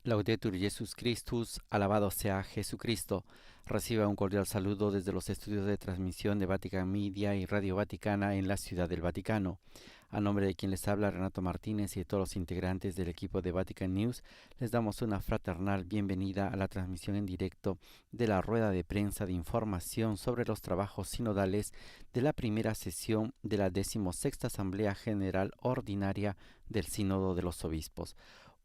Laudetur Jesus Christus, alabado sea Jesucristo. Reciba un cordial saludo desde los estudios de transmisión de Vatican Media y Radio Vaticana en la Ciudad del Vaticano. A nombre de quien les habla, Renato Martínez, y de todos los integrantes del equipo de Vatican News, les damos una fraternal bienvenida a la transmisión en directo de la rueda de prensa de información sobre los trabajos sinodales de la primera sesión de la 16ª Asamblea General Ordinaria del Sínodo de los Obispos.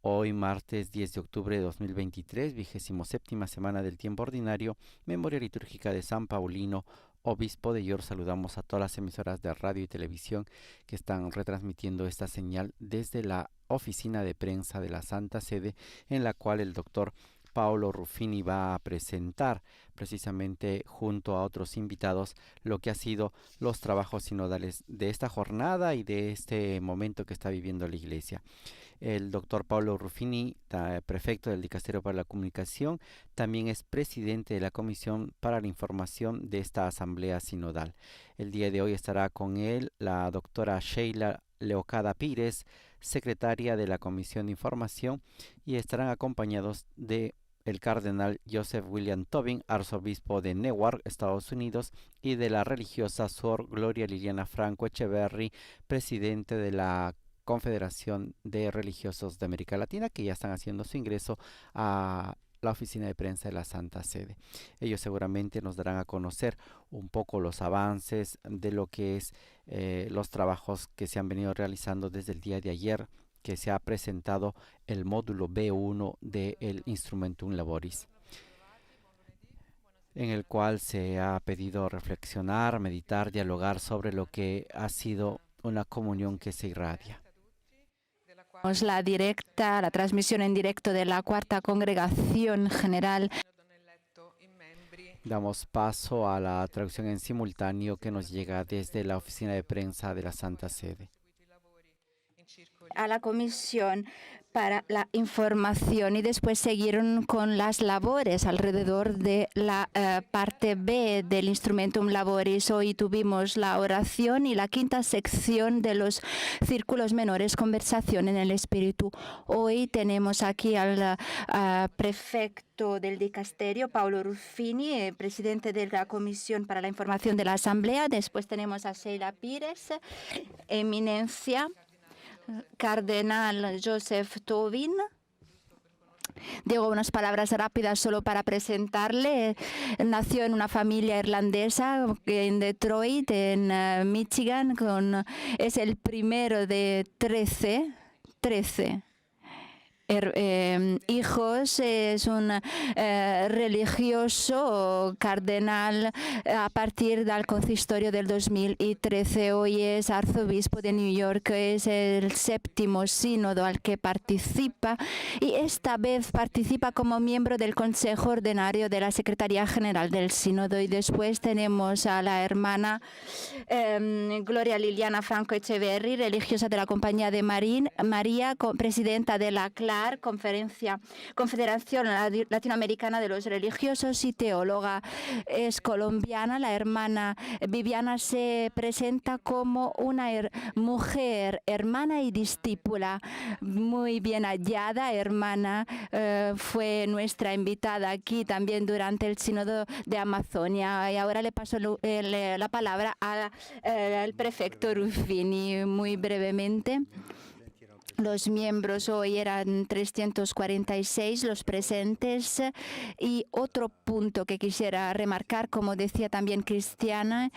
Hoy, martes 10 de octubre de 2023, 27ª semana del tiempo ordinario, memoria litúrgica de San Paulino, obispo de York. Saludamos a todas las emisoras de radio y televisión que están retransmitiendo esta señal desde la oficina de prensa de la Santa Sede, en la cual el doctor Paolo Ruffini va a presentar precisamente junto a otros invitados lo que ha sido los trabajos sinodales de esta jornada y de este momento que está viviendo la Iglesia. El doctor Paolo Ruffini, prefecto del Dicasterio para la Comunicación, también es presidente de la Comisión para la Información de esta Asamblea Sinodal. El día de hoy estará con él la doctora Sheila Leocada Pires, secretaria de la Comisión de Información, y estarán acompañados de el cardenal Joseph William Tobin, arzobispo de Newark, Estados Unidos, y de la religiosa Sor Gloria Liliana Franco Echeverry, presidente de la Confederación de Religiosos de América Latina, que ya están haciendo su ingreso a la oficina de prensa de la Santa Sede. Ellos seguramente nos darán a conocer un poco los avances de lo que es los trabajos que se han venido realizando desde el día de ayer, que se ha presentado el módulo B1 del Instrumentum Laboris, en el cual se ha pedido reflexionar, meditar, dialogar sobre lo que ha sido una comunión que se irradia. La transmisión en directo de la Cuarta Congregación General. Damos paso a la traducción en simultáneo que nos llega desde la oficina de prensa de la Santa Sede. A la Comisión para la Información, y después siguieron con las labores alrededor de la parte B del Instrumentum Laboris. Hoy tuvimos la oración y la quinta sección de los círculos menores, conversación en el Espíritu. Hoy tenemos aquí al prefecto del Dicasterio, Paolo Ruffini, presidente de la Comisión para la Información de la Asamblea. Después tenemos a Sheila Pires, eminencia, cardenal Joseph Tobin. Digo unas palabras rápidas solo para presentarle. Nació en una familia irlandesa en Detroit, en Michigan. Es el primero de 13 hijos. Es un religioso cardenal a partir del consistorio del 2013. Hoy es arzobispo de New York. Es el 7º sínodo al que participa, y esta vez participa como miembro del Consejo Ordinario de la Secretaría General del Sínodo. Y después tenemos a la hermana Gloria Liliana Franco Echeverry, religiosa de la Compañía de María, presidenta de la CLAR, Confederación Latinoamericana de los Religiosos, y teóloga. Es colombiana. La hermana Viviana se presenta como una mujer, hermana y discípula muy bien hallada. Hermana fue nuestra invitada aquí también durante el Sínodo de Amazonia. Y ahora le paso la palabra al prefecto Ruffini muy brevemente. Los miembros hoy eran 346 los presentes, y otro punto que quisiera remarcar, como decía también Cristiane,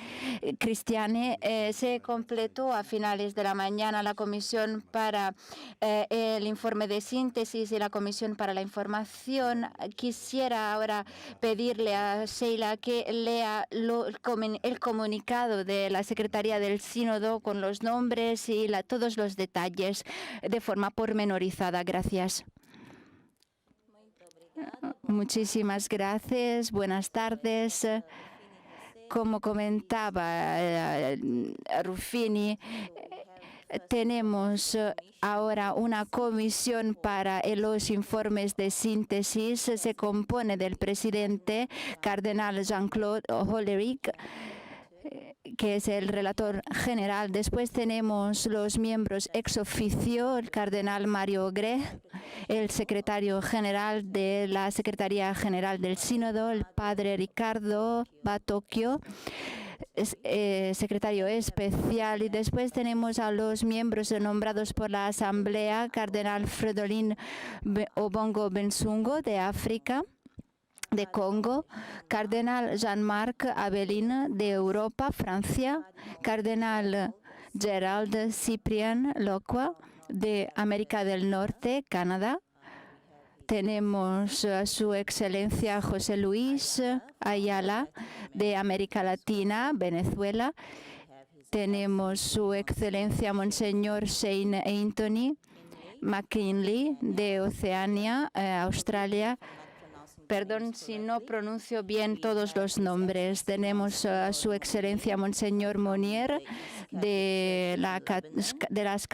se completó a finales de la mañana la comisión para el informe de síntesis y la comisión para la información. Quisiera ahora pedirle a Sheila que lea el comunicado de la Secretaría del Sínodo con los nombres y todos los detalles de forma pormenorizada. Gracias. Muchísimas gracias. Buenas tardes. Como comentaba Ruffini, tenemos ahora una comisión para los informes de síntesis. Se compone del presidente, cardenal Jean-Claude Hollerich, que es el relator general. Después tenemos los miembros ex oficio, el cardenal Mario Grech, el secretario general de la Secretaría General del Sínodo, el padre Ricardo Batocchio, secretario especial, y después tenemos a los miembros nombrados por la Asamblea, cardenal Fridolin Obongo Bensungo de África, de Congo, cardenal Jean-Marc Abelin de Europa, Francia, cardenal Gerald Cyprien Locua de América del Norte, Canadá. Tenemos a su excelencia José Luis Ayala de América Latina, Venezuela. Tenemos su excelencia Monseñor Shane Anthony McKinley de Oceania, Australia. Perdón si no pronuncio bien todos los nombres. Tenemos a su excelencia Monseñor Monier de las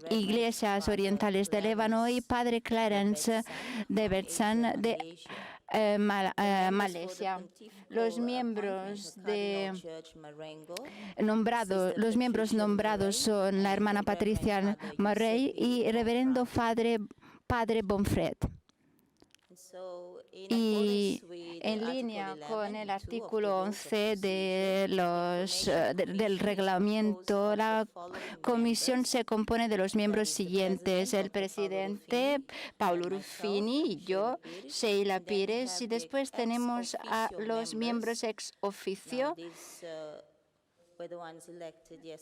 Iglesias Orientales de Líbano y padre Clarence de Bertsan de Malasia. Los miembros nombrados son la hermana Patricia Murray y reverendo padre Bonfred. Y en línea con el artículo 11 del reglamento, la comisión se compone de los miembros siguientes: el presidente, Paulo Ruffini, y yo, Sheila Pires, y después tenemos a los miembros ex oficio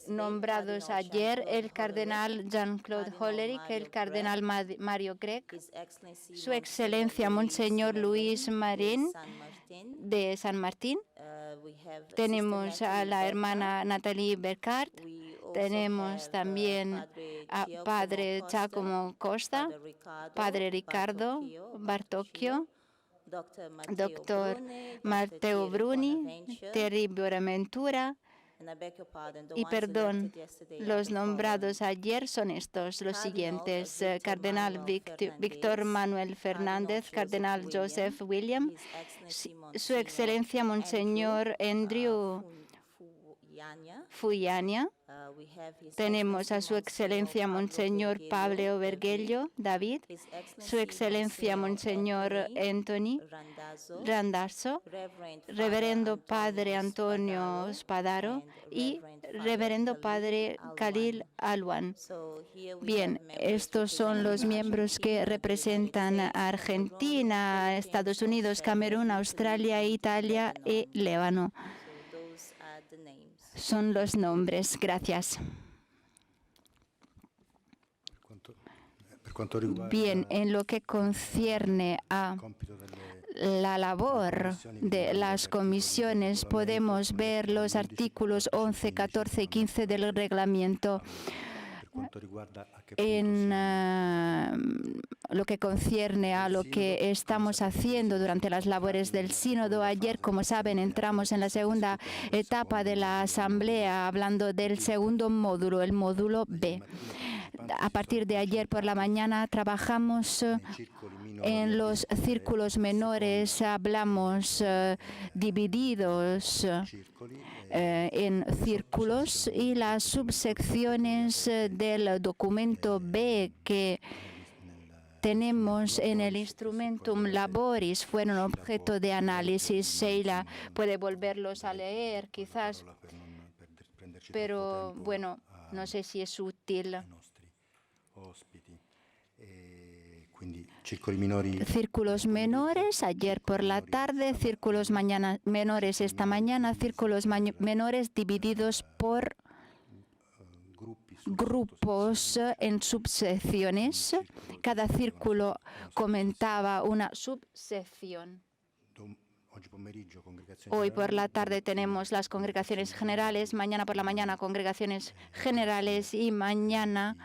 nombrados ayer, el cardenal Jean-Claude Hollerich, el cardenal Mario Grech, su excelencia Monseñor Luis Marín de San Martín, tenemos a la hermana Nathalie Bercard, tenemos también a padre Giacomo Costa, padre Ricardo Bartocchio, doctor Matteo Bruni, Terry Bonaventura. Y perdón, los nombrados ayer son los siguientes: cardenal Víctor Manuel Fernández, cardenal Joseph William, su excelencia Monseñor Andrew Fuyania, tenemos a su excelencia Monseñor Pablo Vergello David, su excelencia Monseñor Anthony Randazzo, reverendo padre Antonio Spadaro y reverendo padre Khalil Alwan. Bien, estos son los miembros que representan a Argentina, Estados Unidos, Camerún, Australia, Italia y Líbano. Son los nombres. Gracias. Bien, en lo que concierne a la labor de las comisiones, podemos ver los artículos 11, 14 y 15 del reglamento. En lo que concierne a lo que estamos haciendo durante las labores del sínodo, ayer, como saben, entramos en la segunda etapa de la asamblea hablando del segundo módulo, el módulo B. A partir de ayer por la mañana trabajamos en los círculos menores, hablamos divididos en círculos, y las subsecciones del documento B que tenemos en el Instrumentum Laboris fueron objeto de análisis. Sheila puede volverlos a leer quizás, pero bueno, no sé si es útil. Círculos menores ayer por la tarde, círculos menores esta mañana, círculos menores divididos por grupos en subsecciones. Cada círculo comentaba una subsección. Hoy por la tarde tenemos las congregaciones generales, mañana por la mañana congregaciones generales y mañana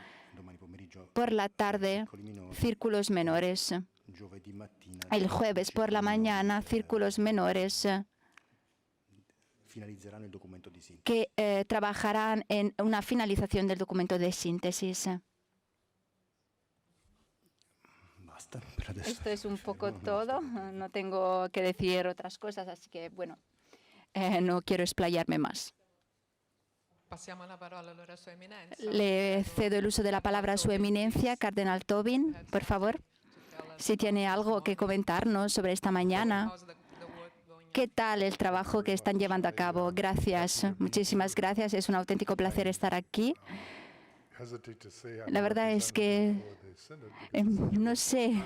por la tarde círculos menores. El jueves por la mañana círculos menores que trabajarán en una finalización del documento de síntesis. Esto es un poco todo. No tengo que decir otras cosas, así que bueno, no quiero explayarme más. Le cedo el uso de la palabra a su eminencia, Cardenal Tobin, por favor. Si tiene algo que comentarnos sobre esta mañana. ¿Qué tal el trabajo que están llevando a cabo? Gracias, muchísimas gracias. Es un auténtico placer estar aquí. La verdad es que no sé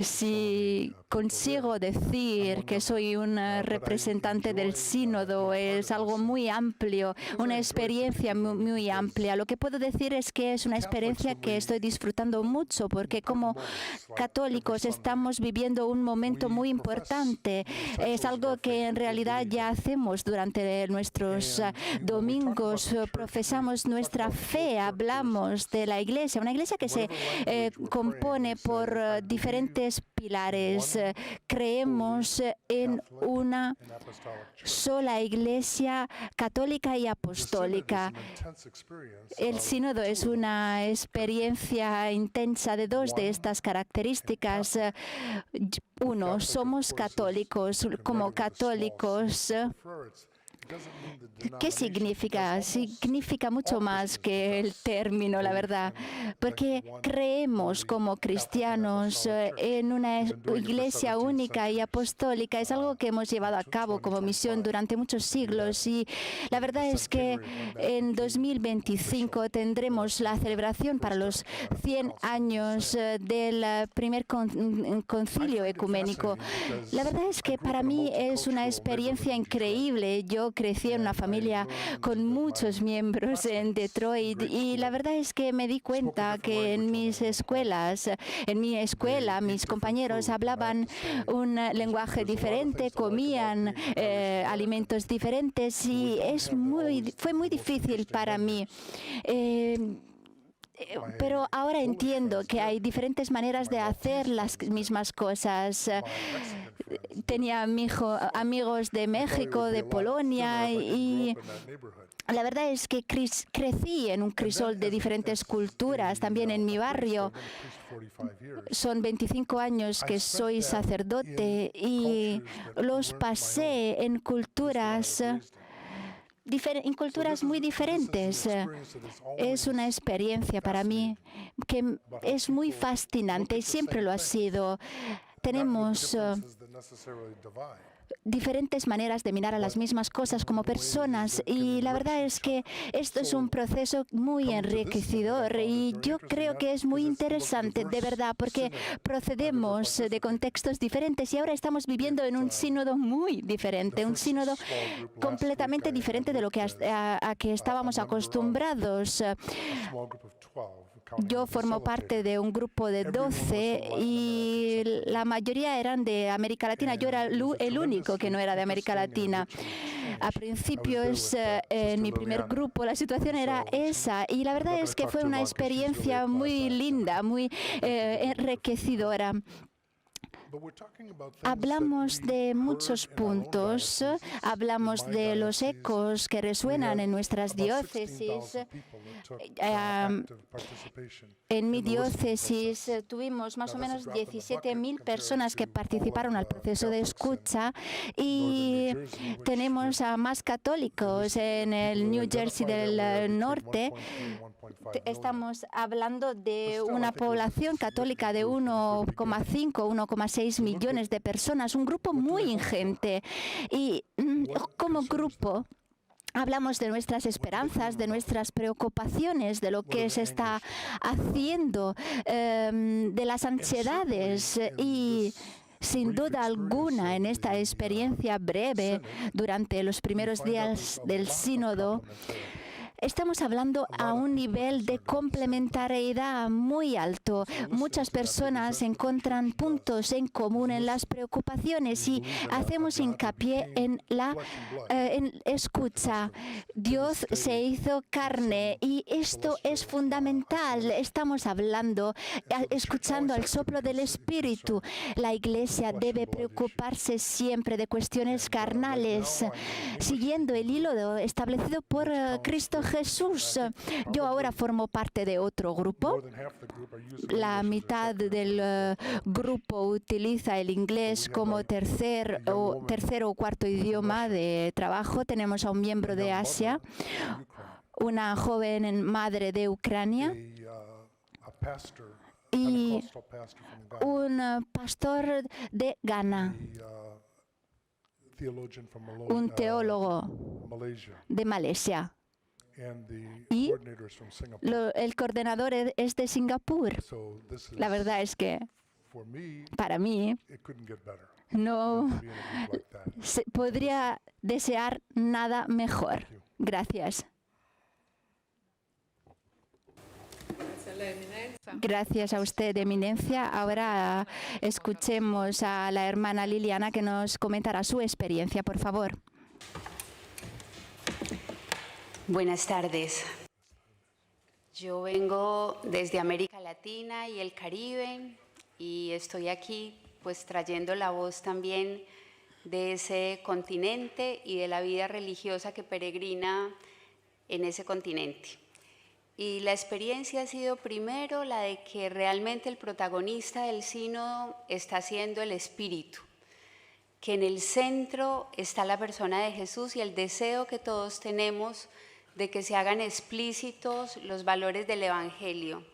si consigo decir que soy un representante del sínodo. Es algo muy amplio, una experiencia muy amplia. Lo que puedo decir es que es una experiencia que estoy disfrutando mucho, porque como católicos estamos viviendo un momento muy importante. Es algo que en realidad ya hacemos durante nuestros domingos. Profesamos nuestra fe, hablamos de la Iglesia, una Iglesia que se compone por diferentes pilares. Creemos en una sola Iglesia católica y apostólica. El sínodo es una experiencia intensa de dos de estas características. Uno, somos católicos. Como católicos, ¿qué significa? Significa mucho más que el término, la verdad, porque creemos como cristianos en una Iglesia única y apostólica. Es algo que hemos llevado a cabo como misión durante muchos siglos, y la verdad es que en 2025 tendremos la celebración para los 100 años del primer concilio ecuménico. La verdad es que para mí es una experiencia increíble. Yo crecí en una familia con muchos miembros en Detroit, y la verdad es que me di cuenta que en mis escuelas, en mi escuela, mis compañeros hablaban un lenguaje diferente, comían alimentos diferentes, y fue muy difícil para mí. Pero ahora entiendo que hay diferentes maneras de hacer las mismas cosas. Tenía amigos de México, de Polonia, y la verdad es que crecí en un crisol de diferentes culturas, también en mi barrio. Son 25 años que soy sacerdote y los pasé en culturas muy diferentes. Es una experiencia para mí que es muy fascinante y siempre lo ha sido. Tenemos diferentes maneras de mirar a las mismas cosas como personas, y la verdad es que esto es un proceso muy enriquecedor, y yo creo que es muy interesante, de verdad, porque procedemos de contextos diferentes y ahora estamos viviendo en un sínodo muy diferente, un sínodo completamente diferente de lo que a que estábamos acostumbrados. Yo formo parte de un grupo de 12 y la mayoría eran de América Latina. Yo era el único que no era de América Latina. A principios, en mi primer grupo, la situación era esa, y la verdad es que fue una experiencia muy linda, muy enriquecedora. Hablamos de muchos puntos, hablamos de los ecos que resuenan en nuestras diócesis. En mi diócesis tuvimos más o menos 17.000 personas que participaron al proceso de escucha, y tenemos a más católicos en el New Jersey del norte. Estamos hablando de una población católica de 1,5, 1,6 millones de personas, un grupo muy ingente. Y como grupo hablamos de nuestras esperanzas, de nuestras preocupaciones, de lo que se está haciendo, de las ansiedades, y sin duda alguna, en esta experiencia breve durante los primeros días del sínodo, estamos hablando a un nivel de complementariedad muy alto. Muchas personas encuentran puntos en común en las preocupaciones, y hacemos hincapié en la escucha. Dios se hizo carne, y esto es fundamental. Estamos hablando, escuchando al soplo del Espíritu. La Iglesia debe preocuparse siempre de cuestiones carnales, siguiendo el hilo establecido por Cristo Jesús. Yo ahora formo parte de otro grupo. La mitad del grupo utiliza el inglés como tercer o cuarto idioma de trabajo. Tenemos a un miembro de Asia, una joven madre de Ucrania y un pastor de Ghana, un teólogo de Malasia. Y el coordinador es de Singapur. La verdad es que para mí no se podría desear nada mejor. Gracias. Gracias a usted, Eminencia. Ahora escuchemos a la hermana Liliana que nos comentará su experiencia, por favor. Buenas tardes. Yo vengo desde América Latina y el Caribe y estoy aquí pues trayendo la voz también de ese continente y de la vida religiosa que peregrina en ese continente. Y la experiencia ha sido primero la de que realmente el protagonista del sínodo está siendo el Espíritu, que en el centro está la persona de Jesús y el deseo que todos tenemos de que se hagan explícitos los valores del Evangelio.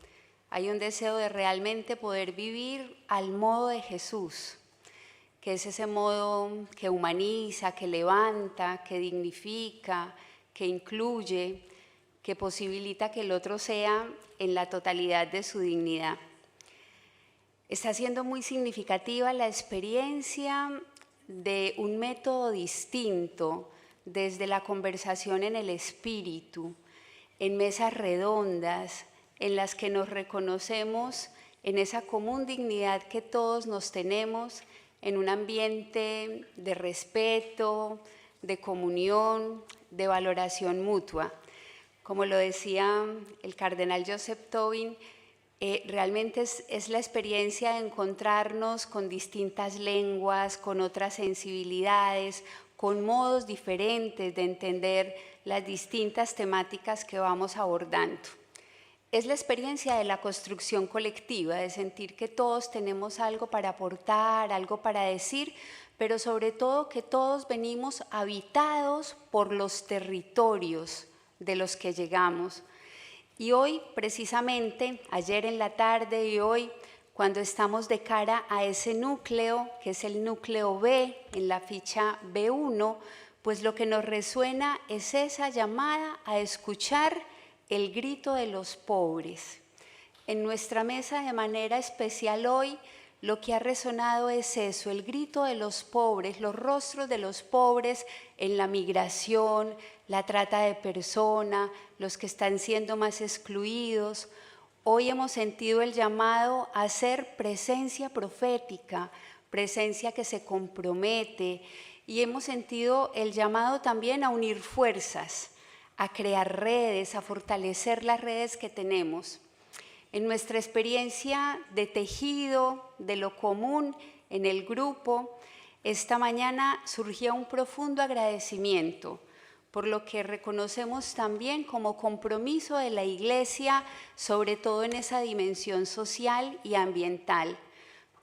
Hay un deseo de realmente poder vivir al modo de Jesús, que es ese modo que humaniza, que levanta, que dignifica, que incluye, que posibilita que el otro sea en la totalidad de su dignidad. Está siendo muy significativa la experiencia de un método distinto desde la conversación en el espíritu, en mesas redondas, en las que nos reconocemos en esa común dignidad que todos nos tenemos, en un ambiente de respeto, de comunión, de valoración mutua. Como lo decía el cardenal Joseph Tobin, realmente es la experiencia de encontrarnos con distintas lenguas, con otras sensibilidades, con modos diferentes de entender las distintas temáticas que vamos abordando. Es la experiencia de la construcción colectiva, de sentir que todos tenemos algo para aportar, algo para decir, pero sobre todo que todos venimos habitados por los territorios de los que llegamos. Y hoy, precisamente, ayer en la tarde y hoy, cuando estamos de cara a ese núcleo, que es el núcleo B, en la ficha B1, pues lo que nos resuena es esa llamada a escuchar el grito de los pobres. En nuestra mesa de manera especial hoy, lo que ha resonado es eso, el grito de los pobres, los rostros de los pobres en la migración, la trata de personas, los que están siendo más excluidos. Hoy hemos sentido el llamado a ser presencia profética, presencia que se compromete, y hemos sentido el llamado también a unir fuerzas, a crear redes, a fortalecer las redes que tenemos. En nuestra experiencia de tejido, de lo común en el grupo, esta mañana surgía un profundo agradecimiento por lo que reconocemos también como compromiso de la Iglesia, sobre todo en esa dimensión social y ambiental.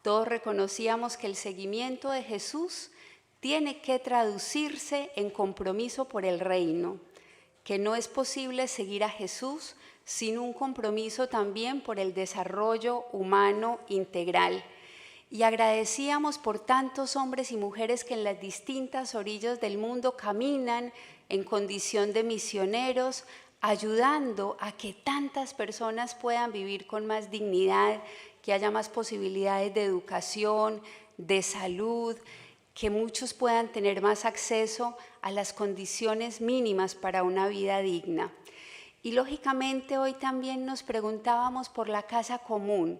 Todos reconocíamos que el seguimiento de Jesús tiene que traducirse en compromiso por el reino, que no es posible seguir a Jesús sin un compromiso también por el desarrollo humano integral. Y agradecíamos por tantos hombres y mujeres que en las distintas orillas del mundo caminan en condición de misioneros, ayudando a que tantas personas puedan vivir con más dignidad, que haya más posibilidades de educación, de salud, que muchos puedan tener más acceso a las condiciones mínimas para una vida digna. Y lógicamente hoy también nos preguntábamos por la casa común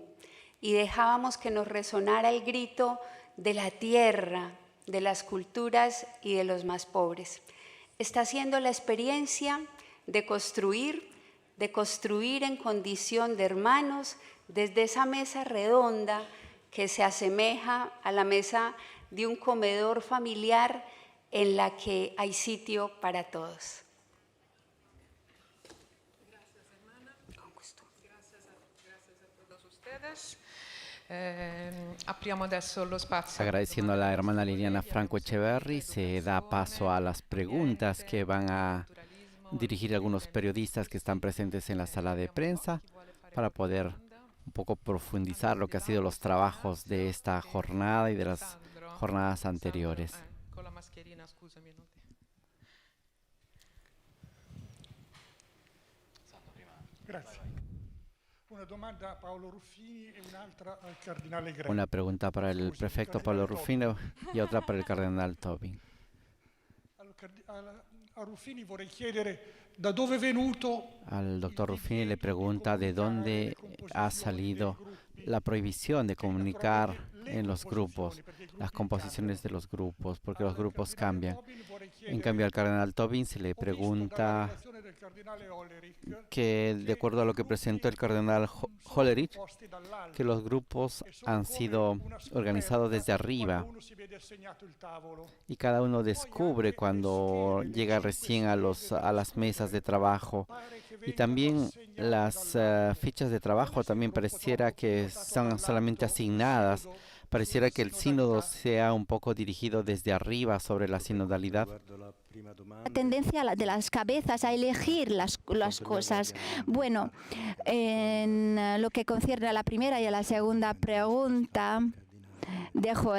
y dejábamos que nos resonara el grito de la tierra, de las culturas y de los más pobres. Está siendo la experiencia de construir en condición de hermanos desde esa mesa redonda que se asemeja a la mesa de un comedor familiar en la que hay sitio para todos. Gracias, hermana. Con gusto. Gracias a todos ustedes. Apriamo adesso lo spazio. Agradeciendo a la hermana Liliana Franco Echeverri, se da paso a las preguntas que van a dirigir a algunos periodistas que están presentes en la sala de prensa para poder un poco profundizar lo que ha sido los trabajos de esta jornada y de las jornadas anteriores. Con la mascherina, scusami. Grazie. Una domanda a Paolo Ruffini e un'altra al cardinale Greco. Una pregunta para el prefecto Paolo Ruffini y otra para el cardenal Tobin. A Ruffini vorrei chiedere da dove è venuto. Al doctor Ruffini le pregunta de dónde ha salido la prohibición de comunicar en los grupos, las composiciones de los grupos, porque los grupos cambian. En cambio, al cardenal Tobin se le pregunta que, de acuerdo a lo que presentó el cardenal Hollerich, que los grupos han sido organizados desde arriba y cada uno descubre cuando llega recién a las mesas de trabajo. Y también las fichas de trabajo también pareciera que son solamente asignadas. Pareciera que el sínodo sea un poco dirigido desde arriba sobre la sinodalidad. La tendencia de las cabezas a elegir las cosas. Bueno, en lo que concierne a la primera y a la segunda pregunta, dejo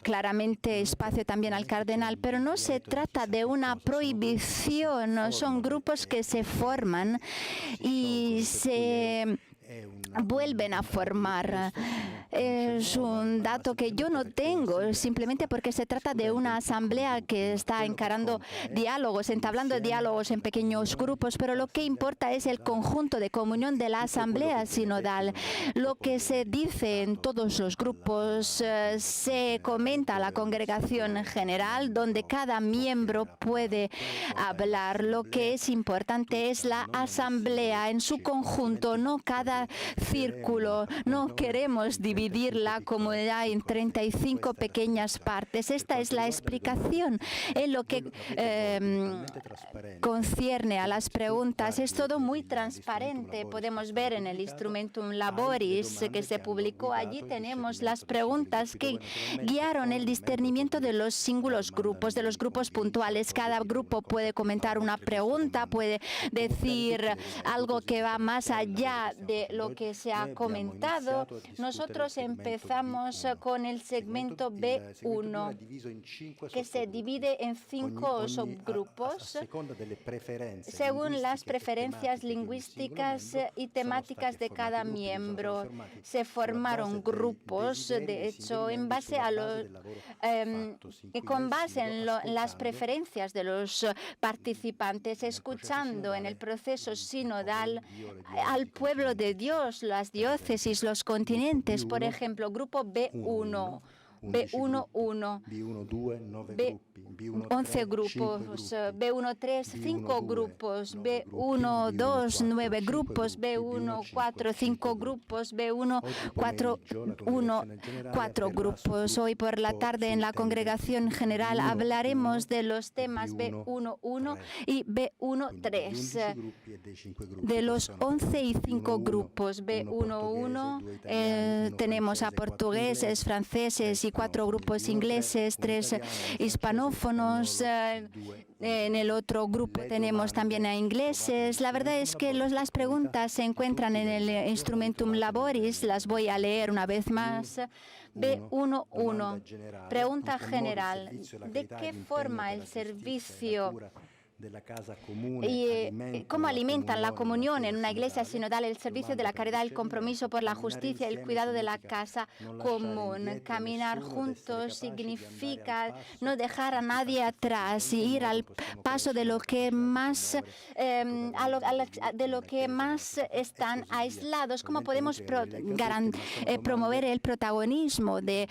claramente espacio también al cardenal, pero no se trata de una prohibición, son grupos que se forman y se vuelven a formar. Es un dato que yo no tengo, simplemente porque se trata de una asamblea que está encarando diálogos, entablando diálogos en pequeños grupos, pero lo que importa es el conjunto de comunión de la asamblea sinodal. Lo que se dice en todos los grupos se comenta a la congregación general, donde cada miembro puede hablar. Lo que es importante es la asamblea en su conjunto, no cada círculo. No queremos dividir la comunidad en 35 pequeñas partes. Esta es la explicación. En lo que concierne a las preguntas, es todo muy transparente. Podemos ver en el Instrumentum Laboris que se publicó allí, tenemos las preguntas que guiaron el discernimiento de los singulos grupos, de los grupos puntuales. Cada grupo puede comentar una pregunta, puede decir algo que va más allá de lo que se ha comentado. Nosotros empezamos con el segmento B1, que se divide en 5 subgrupos según las preferencias lingüísticas y temáticas de cada miembro. Se formaron grupos, de hecho, en base a con base en las preferencias de los participantes, escuchando en el proceso sinodal al pueblo de Dios, las diócesis, los continentes. Por ejemplo, grupo B1, B1-1, 11 grupos, B1-3, 5 grupos, B1-2, 9 grupos, B1-4, 5 grupos, B1-4-1, 4 grupos. Hoy por la tarde en la congregación general hablaremos de los temas B1-1 y B1-3. De los 11 y 5 grupos B1-1 tenemos a portugueses, franceses y 4 grupos ingleses, 3 hispanófonos. En el otro grupo tenemos también a ingleses. La verdad es que las preguntas se encuentran en el Instrumentum Laboris. Las voy a leer una vez más. B1.1. Pregunta general. ¿De qué forma el servicio y cómo alimentan la comunión en una iglesia sinodal, el servicio de la caridad, el compromiso por la justicia, el cuidado de la casa común? Caminar juntos significa no dejar a nadie atrás y ir al paso de lo que más están aislados. ¿Cómo podemos promover el protagonismo de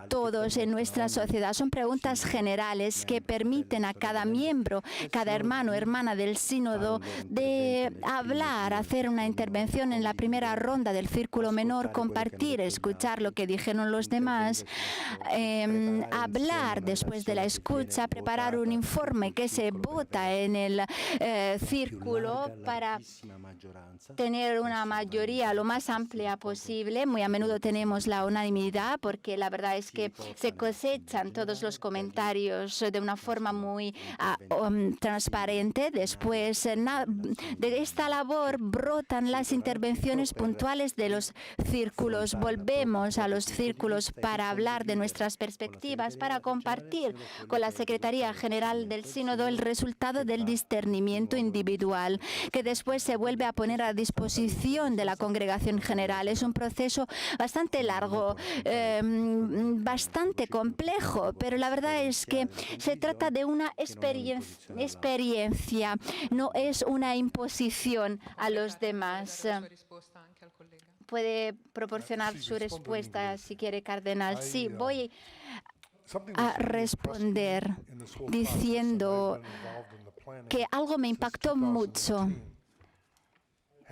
todos en nuestra sociedad? Son preguntas generales que permiten a cada miembro, cada hermano, hermana del sínodo, de hablar, hacer una intervención en la primera ronda del círculo menor, compartir, escuchar lo que dijeron los demás, hablar después de la escucha, preparar un informe que se vota en el círculo para tener una mayoría lo más amplia posible. Muy a menudo tenemos la unanimidad porque la verdad es que se cosechan todos los comentarios de una forma muy transparente. transparente. Después de esta labor brotan las intervenciones puntuales de los círculos. Volvemos a los círculos para hablar de nuestras perspectivas, para compartir con la Secretaría General del Sínodo el resultado del discernimiento individual, que después se vuelve a poner a disposición de la Congregación General. Es un proceso bastante largo, bastante complejo, pero la verdad es que se trata de una experiencia, no es una imposición a los demás. Puede proporcionar su respuesta si quiere, cardenal. Sí, voy a responder diciendo que algo me impactó mucho.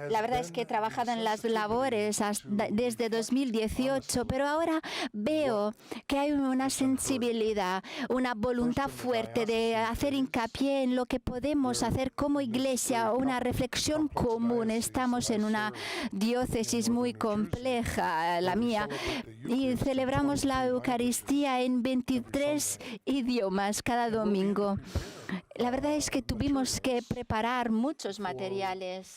La verdad es que he trabajado en las labores desde 2018, pero ahora veo que hay una sensibilidad, una voluntad fuerte de hacer hincapié en lo que podemos hacer como iglesia, una reflexión común. Estamos en una diócesis muy compleja, la mía, y celebramos la Eucaristía en 23 idiomas cada domingo. La verdad es que tuvimos que preparar muchos materiales,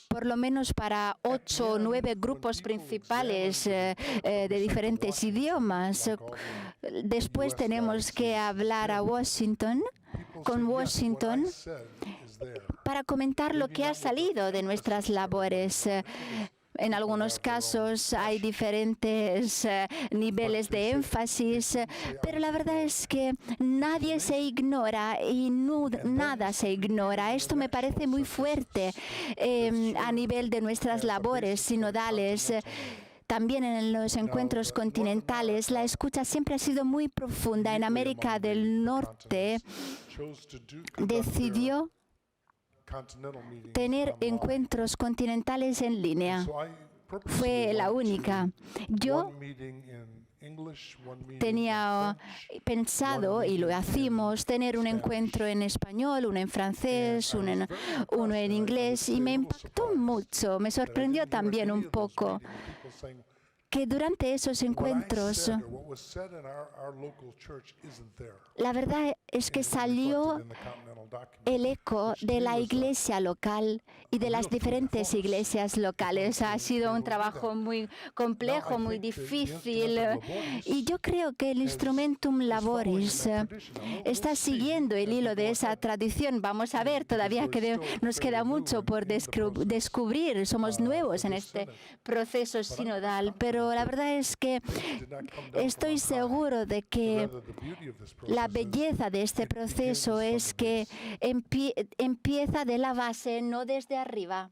por lo menos para 8 o 9 grupos principales de diferentes idiomas. Después tenemos que hablar con Washington para comentar lo que ha salido de nuestras labores. En algunos casos hay diferentes niveles de énfasis, pero la verdad es que nadie se ignora y nada se ignora. Esto me parece muy fuerte a nivel de nuestras labores sinodales. También en los encuentros continentales, la escucha siempre ha sido muy profunda. En América del Norte decidió tener encuentros continentales en línea. Fue la única. Yo tenía pensado, y lo hacemos, tener un encuentro en español, uno en francés, uno en inglés, y me impactó mucho. Me sorprendió también un poco que durante esos encuentros, la verdad es que salió el eco de la iglesia local y de las diferentes iglesias locales. Ha sido un trabajo muy complejo, muy difícil, y yo creo que el Instrumentum Laboris está siguiendo el hilo de esa tradición. Vamos a ver, todavía nos queda mucho por descubrir. Somos nuevos en este proceso sinodal, pero la verdad es que estoy seguro de que la belleza de este proceso es que empieza de la base, no desde arriba.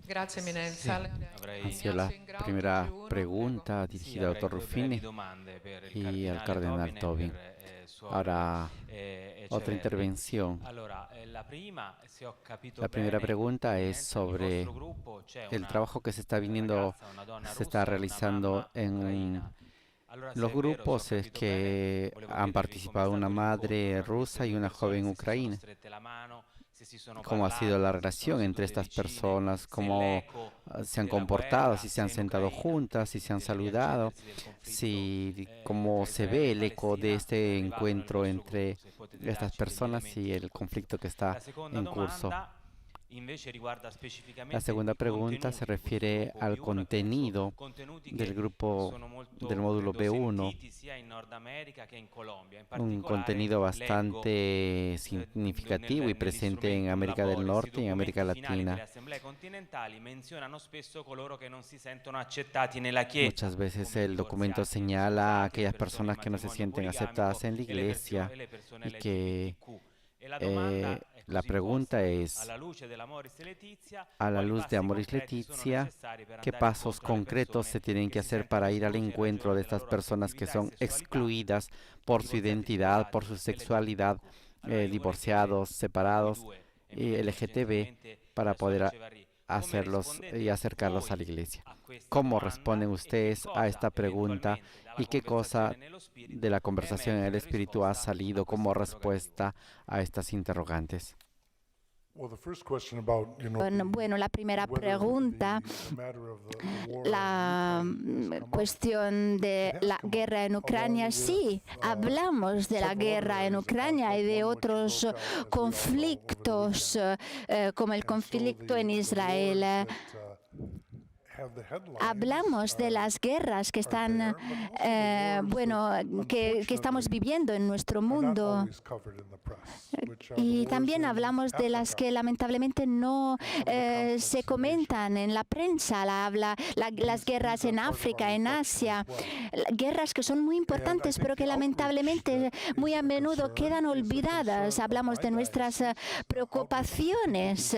Grazie Eminenza. Ha sido la primera pregunta dirigida al doctor Ruffini y al cardenal Tobin. Ahora, otra intervención. La primera pregunta es sobre el trabajo que se está realizando en los grupos. Es que han participado una madre rusa y una joven ucraniana. ¿Cómo ha sido la relación entre estas personas? ¿Cómo se han comportado? ¿Si se han sentado juntas? ¿Si se han saludado? ¿Cómo se ve el eco de este encuentro entre estas personas y el conflicto que está en curso? La segunda pregunta se refiere al contenido del grupo del módulo B1, un contenido bastante significativo y presente en América del Norte y en América Latina. Muchas veces el documento señala a aquellas personas que no se sienten aceptadas en la iglesia y que la pregunta es, a la luz de Amoris Laetitia, ¿qué pasos concretos se tienen que hacer para ir al encuentro de estas personas que son excluidas por su identidad, por su sexualidad, divorciados, separados, y LGTB, para poder hacerlos y acercarlos a la iglesia? ¿Cómo responden ustedes a esta pregunta y qué cosa de la conversación en el Espíritu ha salido como respuesta a estas interrogantes? Bueno, la primera pregunta, la cuestión de la guerra en Ucrania. Sí, hablamos de la guerra en Ucrania y de otros conflictos, como el conflicto en Israel. Hablamos de las guerras que están, que estamos viviendo en nuestro mundo. Y también hablamos de las que lamentablemente no se comentan en la prensa. Las guerras en África, en Asia, guerras que son muy importantes, pero que lamentablemente muy a menudo quedan olvidadas. Hablamos de nuestras preocupaciones,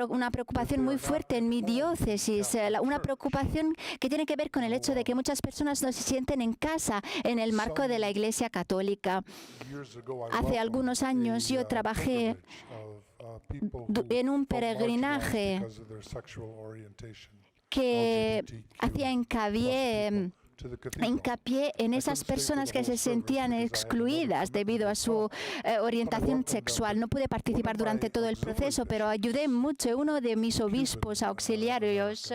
una preocupación muy fuerte en mi diócesis, una preocupación que tiene que ver con el hecho de que muchas personas no se sienten en casa en el marco de la Iglesia Católica. Hace algunos años yo trabajé en un peregrinaje que hacía hincapié en esas personas que se sentían excluidas debido a su orientación sexual. No pude participar durante todo el proceso, pero ayudé mucho. Uno de mis obispos auxiliares,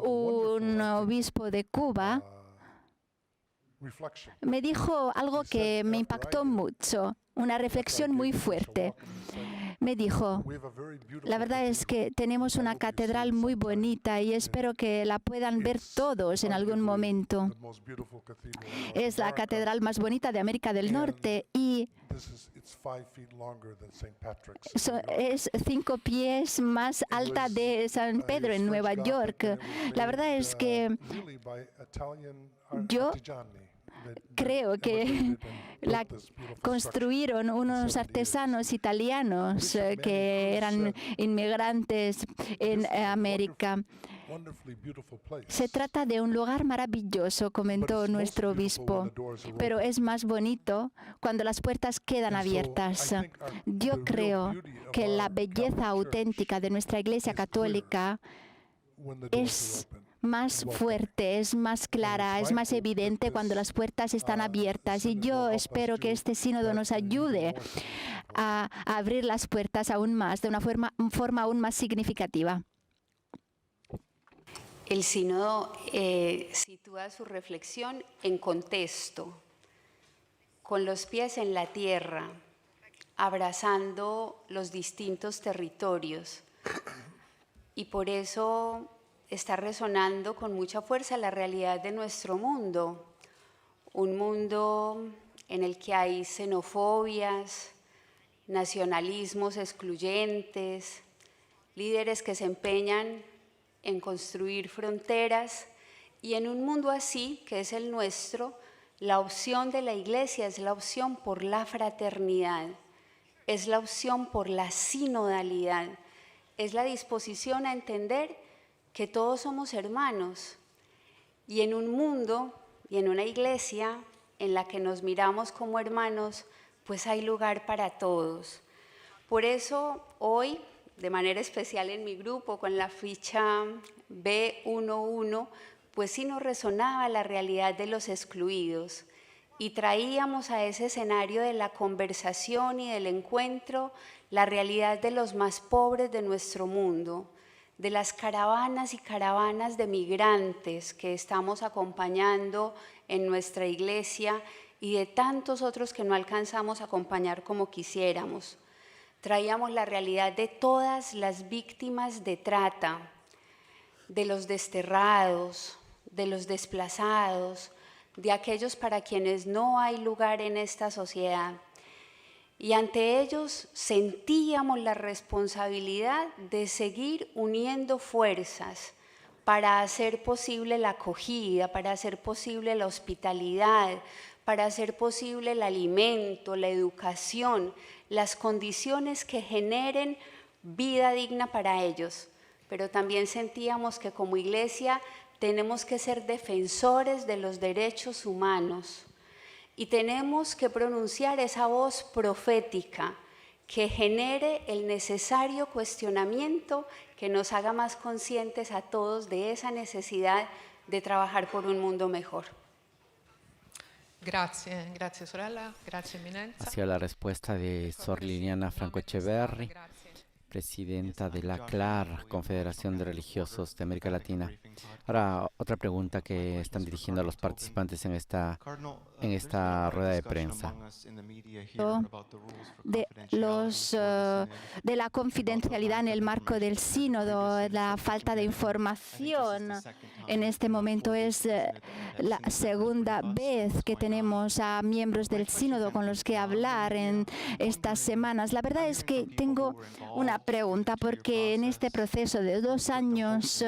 un obispo de Cuba, me dijo algo que me impactó mucho, una reflexión muy fuerte. Me dijo: la verdad es que tenemos una catedral muy bonita y espero que la puedan ver todos en algún momento. Es la catedral más bonita de América del Norte y es 5 pies más alta de San Pedro en Nueva York. La verdad es que yo creo que la construyeron unos artesanos italianos que eran inmigrantes en América. Se trata de un lugar maravilloso, comentó nuestro obispo, pero es más bonito cuando las puertas quedan abiertas. Yo creo que la belleza auténtica de nuestra Iglesia Católica es más fuerte, es más clara, es más evidente cuando las puertas están abiertas. Y yo espero que este sínodo nos ayude a abrir las puertas aún más, de una forma aún más significativa. El sínodo sitúa su reflexión en contexto, con los pies en la tierra, abrazando los distintos territorios. Y por eso está resonando con mucha fuerza la realidad de nuestro mundo, un mundo en el que hay xenofobias, nacionalismos excluyentes, líderes que se empeñan en construir fronteras, y en un mundo así, que es el nuestro, la opción de la Iglesia es la opción por la fraternidad, es la opción por la sinodalidad, es la disposición a entender que todos somos hermanos, y en un mundo y en una iglesia en la que nos miramos como hermanos, pues hay lugar para todos. Por eso hoy, de manera especial en mi grupo, con la ficha B11, pues sí nos resonaba la realidad de los excluidos, y traíamos a ese escenario de la conversación y del encuentro la realidad de los más pobres de nuestro mundo, de las caravanas y caravanas de migrantes que estamos acompañando en nuestra iglesia y de tantos otros que no alcanzamos a acompañar como quisiéramos. Traíamos la realidad de todas las víctimas de trata, de los desterrados, de los desplazados, de aquellos para quienes no hay lugar en esta sociedad. Y ante ellos sentíamos la responsabilidad de seguir uniendo fuerzas para hacer posible la acogida, para hacer posible la hospitalidad, para hacer posible el alimento, la educación, las condiciones que generen vida digna para ellos. Pero también sentíamos que como iglesia tenemos que ser defensores de los derechos humanos. Y tenemos que pronunciar esa voz profética que genere el necesario cuestionamiento que nos haga más conscientes a todos de esa necesidad de trabajar por un mundo mejor. Grazie, grazie sorella, grazie eminenza. Hacia la respuesta de Sor Liliana Franco Echeverri. presidenta de la CLAR, Confederación de Religiosos de América Latina. Ahora, otra pregunta que están dirigiendo a los participantes en esta rueda de prensa. De la confidencialidad en el marco del sínodo, la falta de información. En este momento es la segunda vez que tenemos a miembros del sínodo con los que hablar en estas semanas. La verdad es que tengo una pregunta, porque en este proceso de 2 años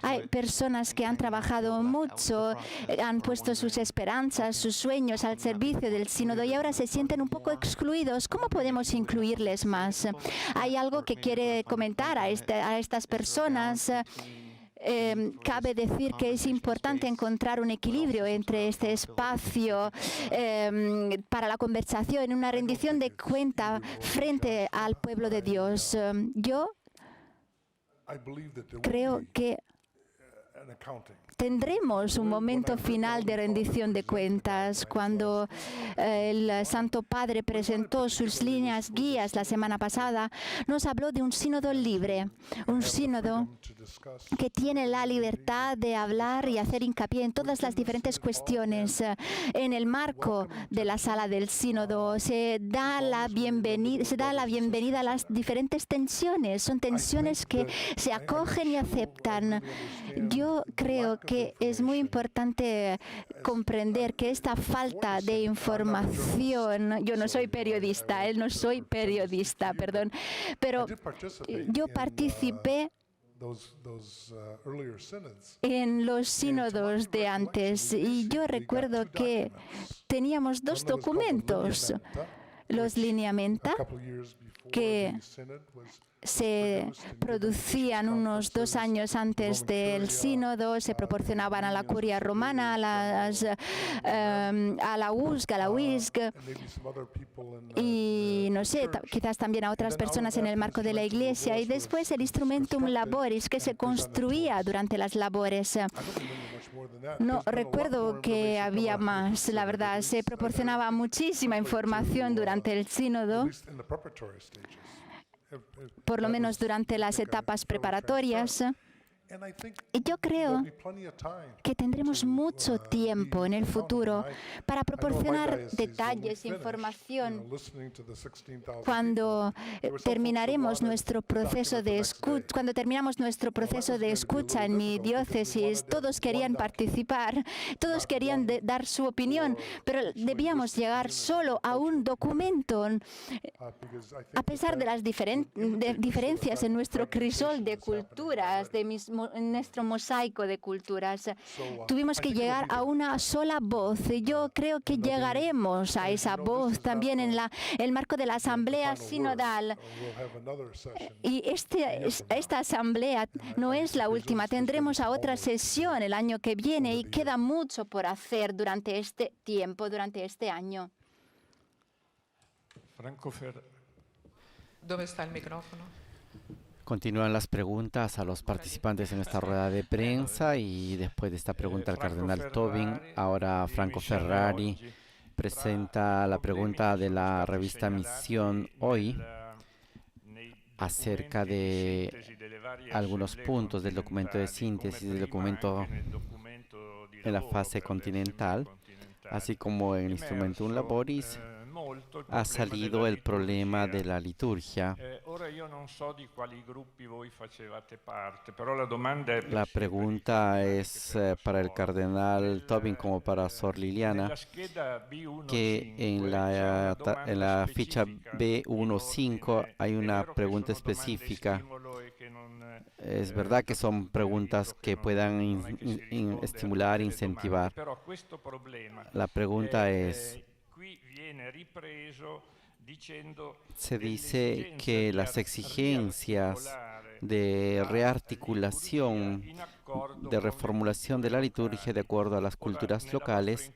hay personas que han trabajado mucho, han puesto sus esperanzas, sus sueños al servicio del sínodo y ahora se sienten un poco excluidos. ¿Cómo podemos incluirles más? ¿Hay algo que quiere comentar a estas personas? Cabe decir que es importante encontrar un equilibrio entre este espacio para la conversación, una rendición de cuenta frente al pueblo de Dios. Yo creo que tendremos un momento final de rendición de cuentas. Cuando el Santo Padre presentó sus líneas guías la semana pasada, nos habló de un sínodo libre, un sínodo que tiene la libertad de hablar y hacer hincapié en todas las diferentes cuestiones. En el marco de la sala del sínodo se da la bienvenida a las diferentes tensiones. Son tensiones que se acogen y aceptan. Yo creo que es muy importante comprender que esta falta de información, yo no soy periodista, perdón, pero yo participé en los sínodos de antes y yo recuerdo que teníamos 2 documentos, los lineamenta, que se producían unos 2 años antes del sínodo, se proporcionaban a la curia romana, a la UISG y no sé, quizás también a otras personas en el marco de la Iglesia, y después el instrumentum laboris que se construía durante las labores. No recuerdo que había más, la verdad, se proporcionaba muchísima información durante el sínodo, por lo menos durante las etapas preparatorias. Y yo creo que tendremos mucho tiempo en el futuro para proporcionar detalles, información. Cuando terminamos nuestro proceso de escucha en mi diócesis, todos querían participar, todos querían dar su opinión, pero debíamos llegar solo a un documento. A pesar de las diferencias en nuestro crisol de culturas, en nuestro mosaico de culturas, tuvimos que llegar a una sola voz. Yo creo que llegaremos a esa voz también en el marco de la asamblea sinodal. Y esta asamblea no es la última. Tendremos a otra sesión el año que viene y queda mucho por hacer durante este tiempo, durante este año. ¿Dónde está el micrófono? Continúan las preguntas a los participantes en esta rueda de prensa y después de esta pregunta al cardenal Tobin, ahora Franco Ferrari presenta la pregunta de la revista Misión Hoy acerca de algunos puntos del documento de síntesis del documento en la fase continental, así como en el Instrumentum Laboris. Ha salido el problema de la liturgia. La pregunta es para el cardenal Tobin como para Sor Liliana, que en la ficha B15 hay una pregunta específica. Es verdad que son preguntas que puedan estimular, incentivar. La pregunta es: se dice que las exigencias de rearticulación, de reformulación de la liturgia de acuerdo a las culturas locales,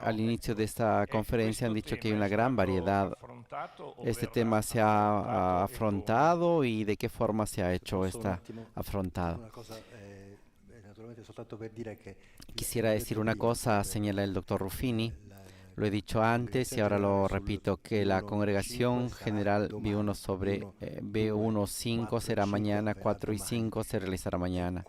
al inicio de esta conferencia han dicho que hay una gran variedad. ¿Este tema se ha afrontado y de qué forma se ha hecho afrontado? Quisiera decir una cosa, señala el doctor Ruffini. Lo he dicho antes y ahora lo repito, que la congregación general B1 sobre B1.5 será mañana, 4 y 5 se realizará mañana.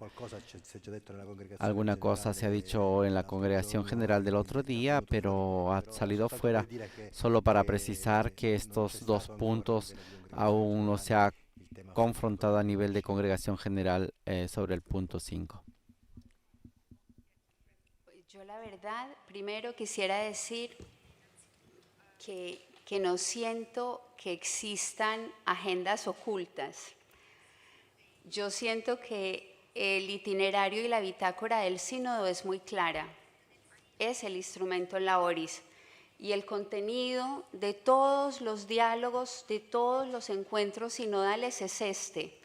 Alguna cosa se ha dicho en la congregación general del otro día, pero ha salido fuera, solo para precisar que estos dos puntos aún no se ha confrontado a nivel de congregación general sobre el punto 5. Yo la verdad, primero quisiera decir que no siento que existan agendas ocultas. Yo siento que el itinerario y la bitácora del sínodo es muy clara. Es el instrumento laboris. Y el contenido de todos los diálogos, de todos los encuentros sinodales es este,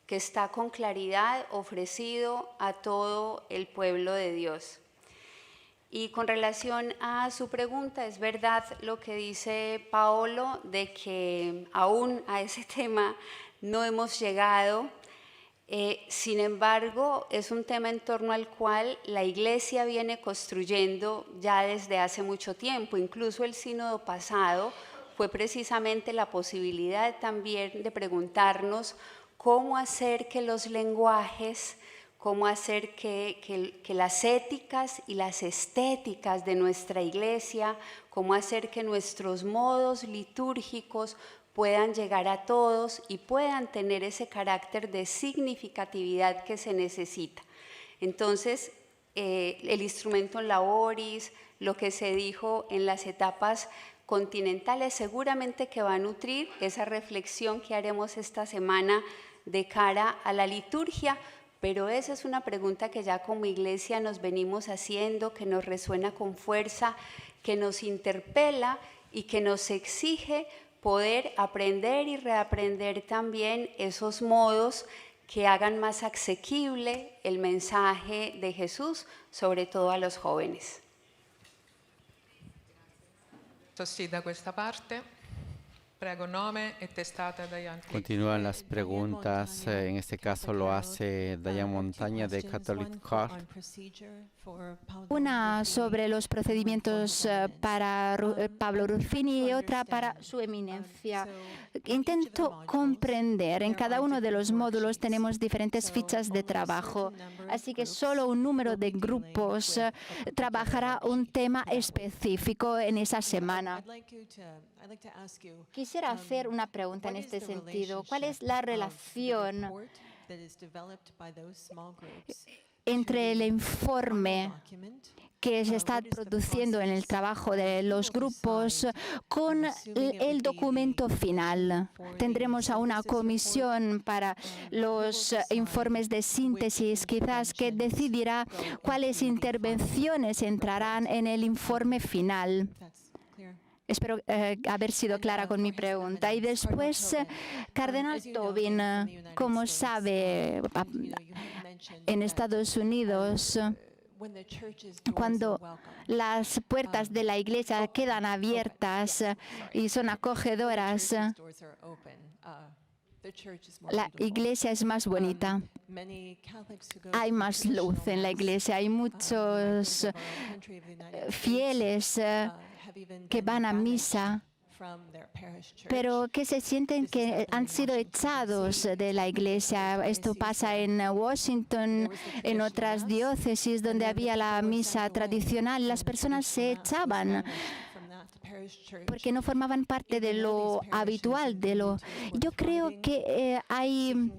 que está con claridad ofrecido a todo el pueblo de Dios. Y con relación a su pregunta, es verdad lo que dice Paolo, de que aún a ese tema no hemos llegado. Sin embargo, es un tema en torno al cual la Iglesia viene construyendo ya desde hace mucho tiempo. Incluso el sínodo pasado fue precisamente la posibilidad también de preguntarnos cómo hacer que los lenguajes, cómo hacer que las éticas y las estéticas de nuestra Iglesia, cómo hacer que nuestros modos litúrgicos puedan llegar a todos y puedan tener ese carácter de significatividad que se necesita. Entonces, el instrumento laboris, lo que se dijo en las etapas continentales, seguramente que va a nutrir esa reflexión que haremos esta semana de cara a la liturgia, pero esa es una pregunta que ya como Iglesia nos venimos haciendo, que nos resuena con fuerza, que nos interpela y que nos exige poder aprender y reaprender también esos modos que hagan más asequible el mensaje de Jesús, sobre todo a los jóvenes. Sí, da questa parte. Prego, nome e testata Diane. Continúan las preguntas, en este caso lo hace Diane Montaña de Catholic Heart. Una sobre los procedimientos para Pablo Ruffini y otra para su eminencia. Intento comprender, en cada uno de los módulos tenemos diferentes fichas de trabajo, así que solo un número de grupos trabajará un tema específico en esa semana. Quisiera hacer una pregunta en este sentido. ¿Cuál es la relación entre el informe que se está produciendo en el trabajo de los grupos con el documento final? Tendremos a una comisión para los informes de síntesis, quizás, que decidirá cuáles intervenciones entrarán en el informe final. Espero haber sido clara con mi pregunta. Y después, Cardenal Tobin, como sabe, en Estados Unidos, cuando las puertas de la Iglesia quedan abiertas y son acogedoras, la Iglesia es más bonita. Hay más luz en la Iglesia. Hay muchos fieles que van a misa, pero que se sienten que han sido echados de la Iglesia. Esto pasa en Washington, en otras diócesis donde había la misa tradicional. Las personas se echaban porque no formaban parte de lo habitual. Yo creo que hay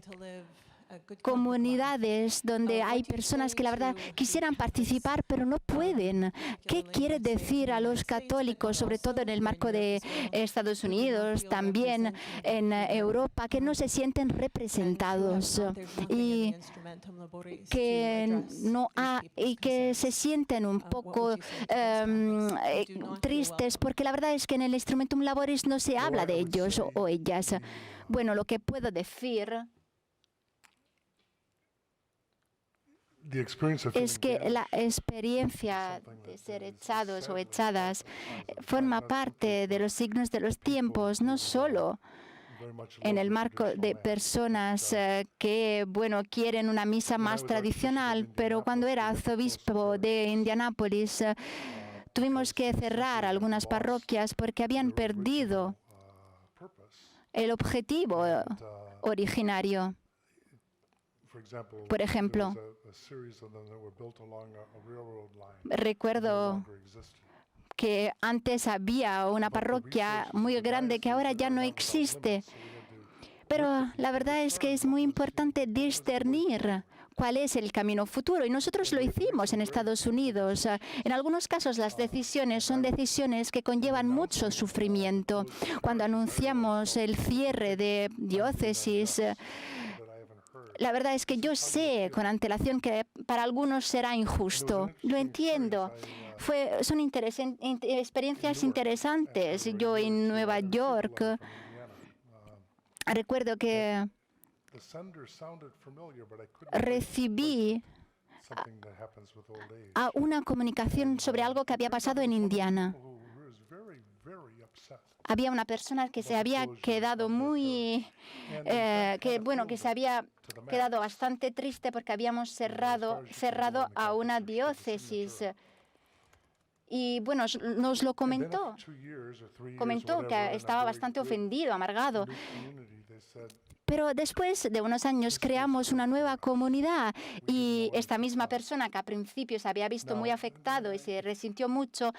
comunidades donde hay personas que la verdad quisieran participar pero no pueden. ¿Qué quiere decir a los católicos, sobre todo en el marco de Estados Unidos, también en Europa, que no se sienten representados y que se sienten un poco tristes, porque la verdad es que en el Instrumentum Laboris no se habla de ellos o ellas? Bueno, lo que puedo decir es que la experiencia de ser echados o echadas forma parte de los signos de los tiempos, no solo en el marco de personas que, quieren una misa más tradicional, pero cuando era arzobispo de Indianápolis, tuvimos que cerrar algunas parroquias porque habían perdido el objetivo originario. Por ejemplo, recuerdo que antes había una parroquia muy grande que ahora ya no existe. Pero la verdad es que es muy importante discernir cuál es el camino futuro. Y nosotros lo hicimos en Estados Unidos. En algunos casos las decisiones son decisiones que conllevan mucho sufrimiento. Cuando anunciamos el cierre de diócesis, la verdad es que yo sé con antelación que para algunos será injusto. Lo entiendo. Son experiencias interesantes. Yo en Nueva York recuerdo que recibí una comunicación sobre algo que había pasado en Indiana. Había una persona que se había quedado que se había quedado bastante triste porque habíamos cerrado a una diócesis. Y bueno, nos lo comentó. Comentó que estaba bastante ofendido, amargado. Pero después de unos años creamos una nueva comunidad y esta misma persona que a principio se había visto muy afectado y se resintió mucho,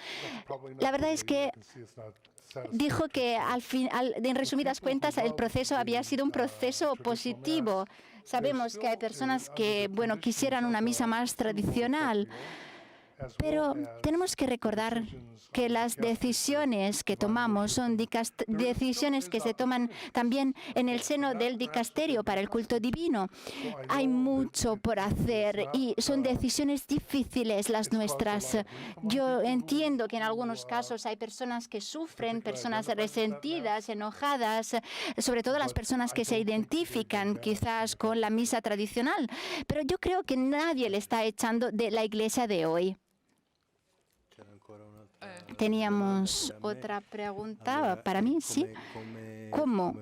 la verdad es que dijo que al final, en resumidas cuentas, el proceso había sido un proceso positivo. Sabemos que hay personas que, quisieran una misa más tradicional, pero tenemos que recordar que las decisiones que tomamos son decisiones que se toman también en el seno del dicasterio para el culto divino. Hay mucho por hacer y son decisiones difíciles las nuestras. Yo entiendo que en algunos casos hay personas que sufren, personas resentidas, enojadas, sobre todo las personas que se identifican quizás con la misa tradicional, pero yo creo que nadie le está echando de la iglesia de hoy. Teníamos otra pregunta para mí, ¿sí? ¿Cómo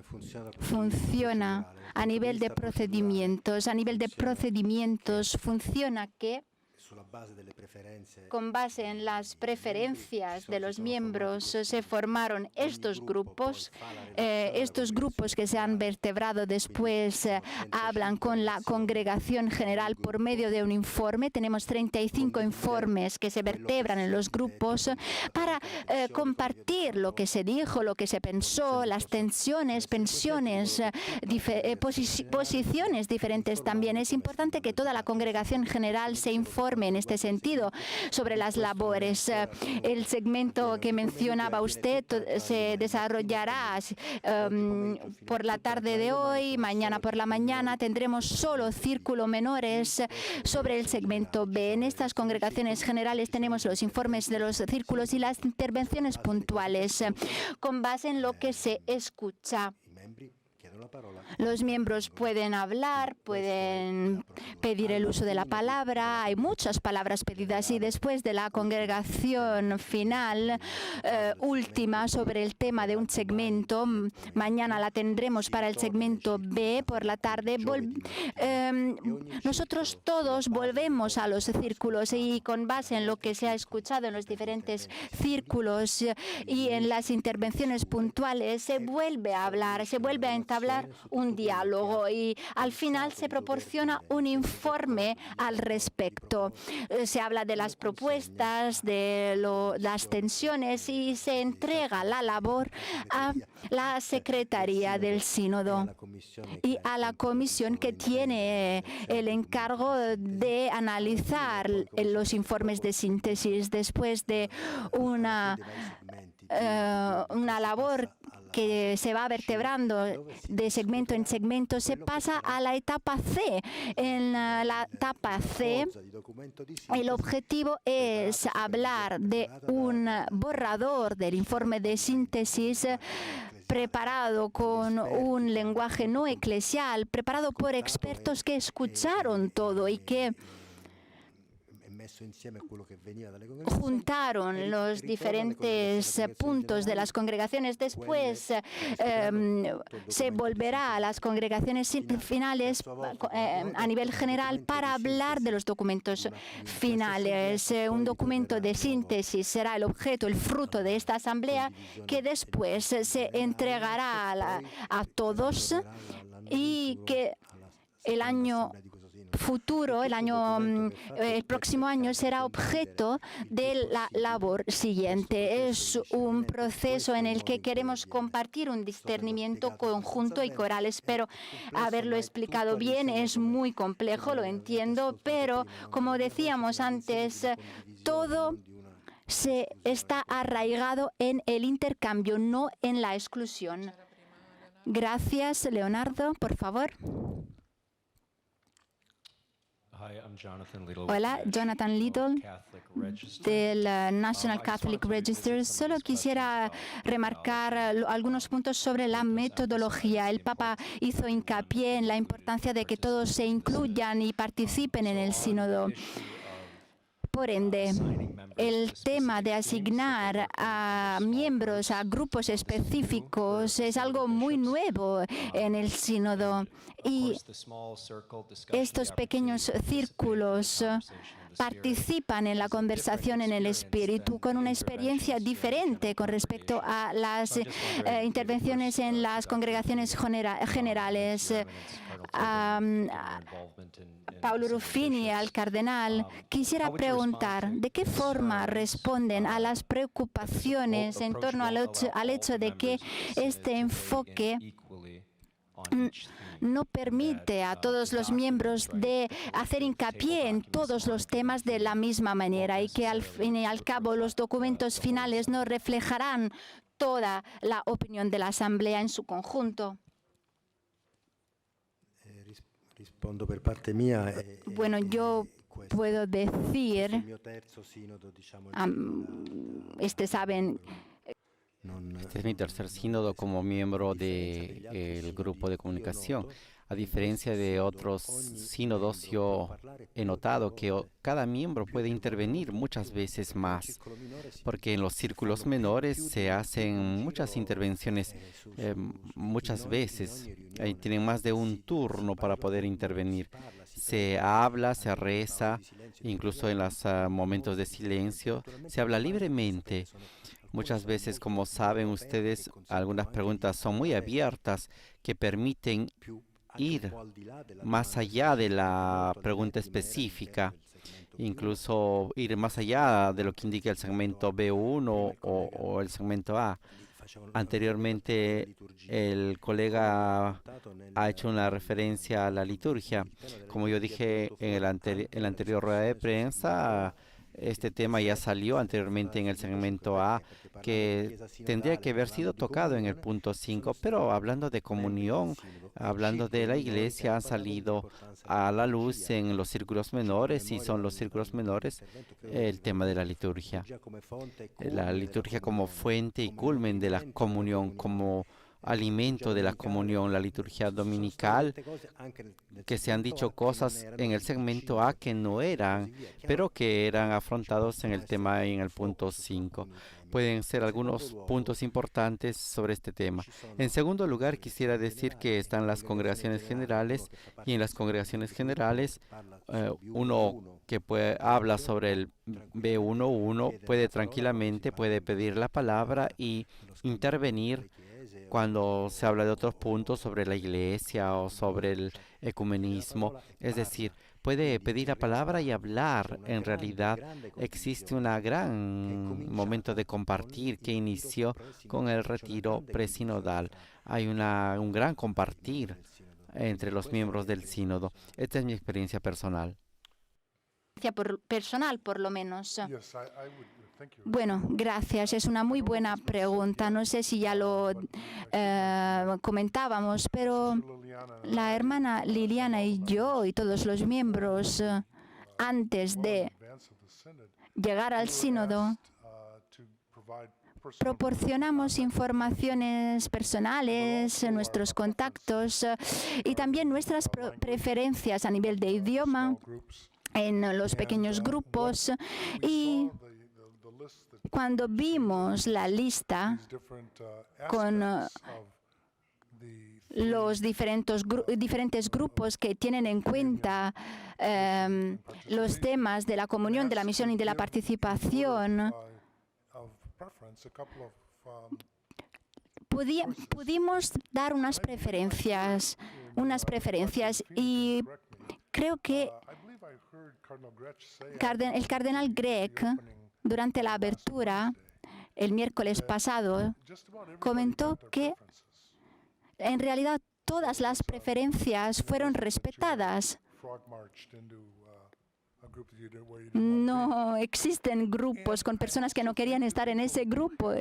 funciona a nivel de procedimientos? A nivel de procedimientos funciona que con base en las preferencias de los miembros se formaron estos grupos que se han vertebrado después hablan con la congregación general por medio de un informe. Tenemos 35 informes que se vertebran en los grupos para compartir lo que se dijo, lo que se pensó, las tensiones, pensiones, posiciones diferentes también. Es importante que toda la congregación general se informe en este sentido sobre las labores. El segmento que mencionaba usted se desarrollará por la tarde de hoy, mañana por la mañana. Tendremos solo círculo menores sobre el segmento B. En estas congregaciones generales tenemos los informes de los círculos y las intervenciones puntuales con base en lo que se escucha. Los miembros pueden hablar, pueden pedir el uso de la palabra. Hay muchas palabras pedidas y después de la congregación final última sobre el tema de un segmento, mañana la tendremos para el segmento B por la tarde. Nosotros todos volvemos a los círculos y con base en lo que se ha escuchado en los diferentes círculos y en las intervenciones puntuales se vuelve a hablar, se vuelve a entablar un diálogo y al final se proporciona un informe al respecto. Se habla de las propuestas, de las tensiones y se entrega la labor a la Secretaría del Sínodo y a la comisión que tiene el encargo de analizar los informes de síntesis después de una labor que se va vertebrando de segmento en segmento. Se pasa a la etapa C. En la etapa C, el objetivo es hablar de un borrador del informe de síntesis preparado con un lenguaje no eclesial, preparado por expertos que escucharon todo y que juntaron los diferentes puntos de las congregaciones. Después se volverá a las congregaciones finales a nivel general para hablar de los documentos finales. Un documento de síntesis será el objeto, el fruto de esta asamblea, que después se entregará a todos y que el año futuro, el próximo año, será objeto de la labor siguiente. Es un proceso en el que queremos compartir un discernimiento conjunto y coral. Espero haberlo explicado bien. Es muy complejo, lo entiendo, pero como decíamos antes, todo se está arraigado en el intercambio, no en la exclusión. Gracias, Leonardo, por favor. Hola, Jonathan Little, del National Catholic Register. Solo quisiera remarcar algunos puntos sobre la metodología. El Papa hizo hincapié en la importancia de que todos se incluyan y participen en el sínodo. Por ende, el tema de asignar a miembros a grupos específicos es algo muy nuevo en el sínodo, y estos pequeños círculos participan en la conversación en el espíritu con una experiencia diferente con respecto a las intervenciones en las congregaciones generales. Paolo Ruffini, al cardenal, quisiera preguntar de qué forma responden a las preocupaciones en torno al hecho de que este enfoque no permite a todos los miembros de hacer hincapié en todos los temas de la misma manera, y que al fin y al cabo los documentos finales no reflejarán toda la opinión de la Asamblea en su conjunto. Bueno, yo puedo decir, saben, Este es mi tercer sínodo como miembro del grupo de comunicación. A diferencia de otros sínodos, yo he notado que cada miembro puede intervenir muchas veces más, porque en los círculos menores se hacen muchas intervenciones muchas veces. Ahí tienen más de un turno para poder intervenir. Se habla, se reza, incluso en los momentos de silencio, se habla libremente. Muchas veces, como saben ustedes, algunas preguntas son muy abiertas que permiten ir más allá de la pregunta específica, incluso ir más allá de lo que indica el segmento B1 o el segmento A. Anteriormente, el colega ha hecho una referencia a la liturgia. Como yo dije en la anterior rueda de prensa, este tema ya salió anteriormente en el segmento A, que tendría que haber sido tocado en el punto 5, pero hablando de comunión, hablando de la iglesia, han salido a la luz en los círculos menores, y son los círculos menores el tema de la liturgia. La liturgia como fuente y culmen de la comunión, como alimento de la comunión, la liturgia dominical, que se han dicho cosas en el segmento A que no eran, pero que eran afrontados en el tema en el punto 5. Pueden ser algunos puntos importantes sobre este tema. En segundo lugar, quisiera decir que están las congregaciones generales, y en las congregaciones generales, uno que habla sobre el B1.1 puede pedir la palabra y intervenir cuando se habla de otros puntos sobre la iglesia o sobre el ecumenismo. Es decir, puede pedir la palabra y hablar. En realidad, existe un gran momento de compartir que inició con el retiro presinodal. Hay un gran compartir entre los miembros del sínodo. Esta es mi experiencia personal. Por lo menos. Bueno, gracias. Es una muy buena pregunta. No sé si ya lo comentábamos, pero la hermana Liliana y yo y todos los miembros, antes de llegar al sínodo, proporcionamos informaciones personales, nuestros contactos y también nuestras preferencias a nivel de idioma en los pequeños grupos, y cuando vimos la lista con los diferentes grupos que tienen en cuenta los temas de la comunión, de la misión y de la participación, pudimos dar unas preferencias, y creo que el cardenal Grech, durante la apertura el miércoles pasado, comentó que en realidad todas las preferencias fueron respetadas. No existen grupos con personas que no querían estar en ese grupo.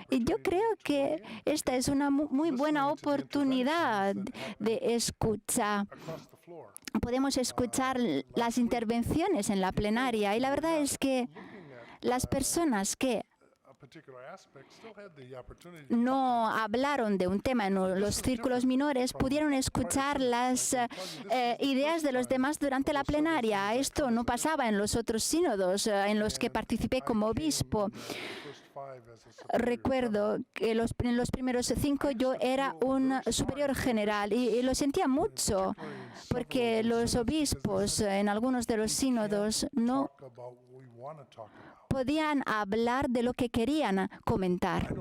Y yo creo que esta es una muy buena oportunidad de escucha. Podemos escuchar las intervenciones en la plenaria, y la verdad es que las personas que no hablaron de un tema en los círculos menores pudieron escuchar las ideas de los demás durante la plenaria. Esto no pasaba en los otros sínodos en los que participé como obispo. Recuerdo que en los primeros 5 yo era un superior general y lo sentía mucho, porque los obispos en algunos de los sínodos no podían hablar de lo que querían comentar.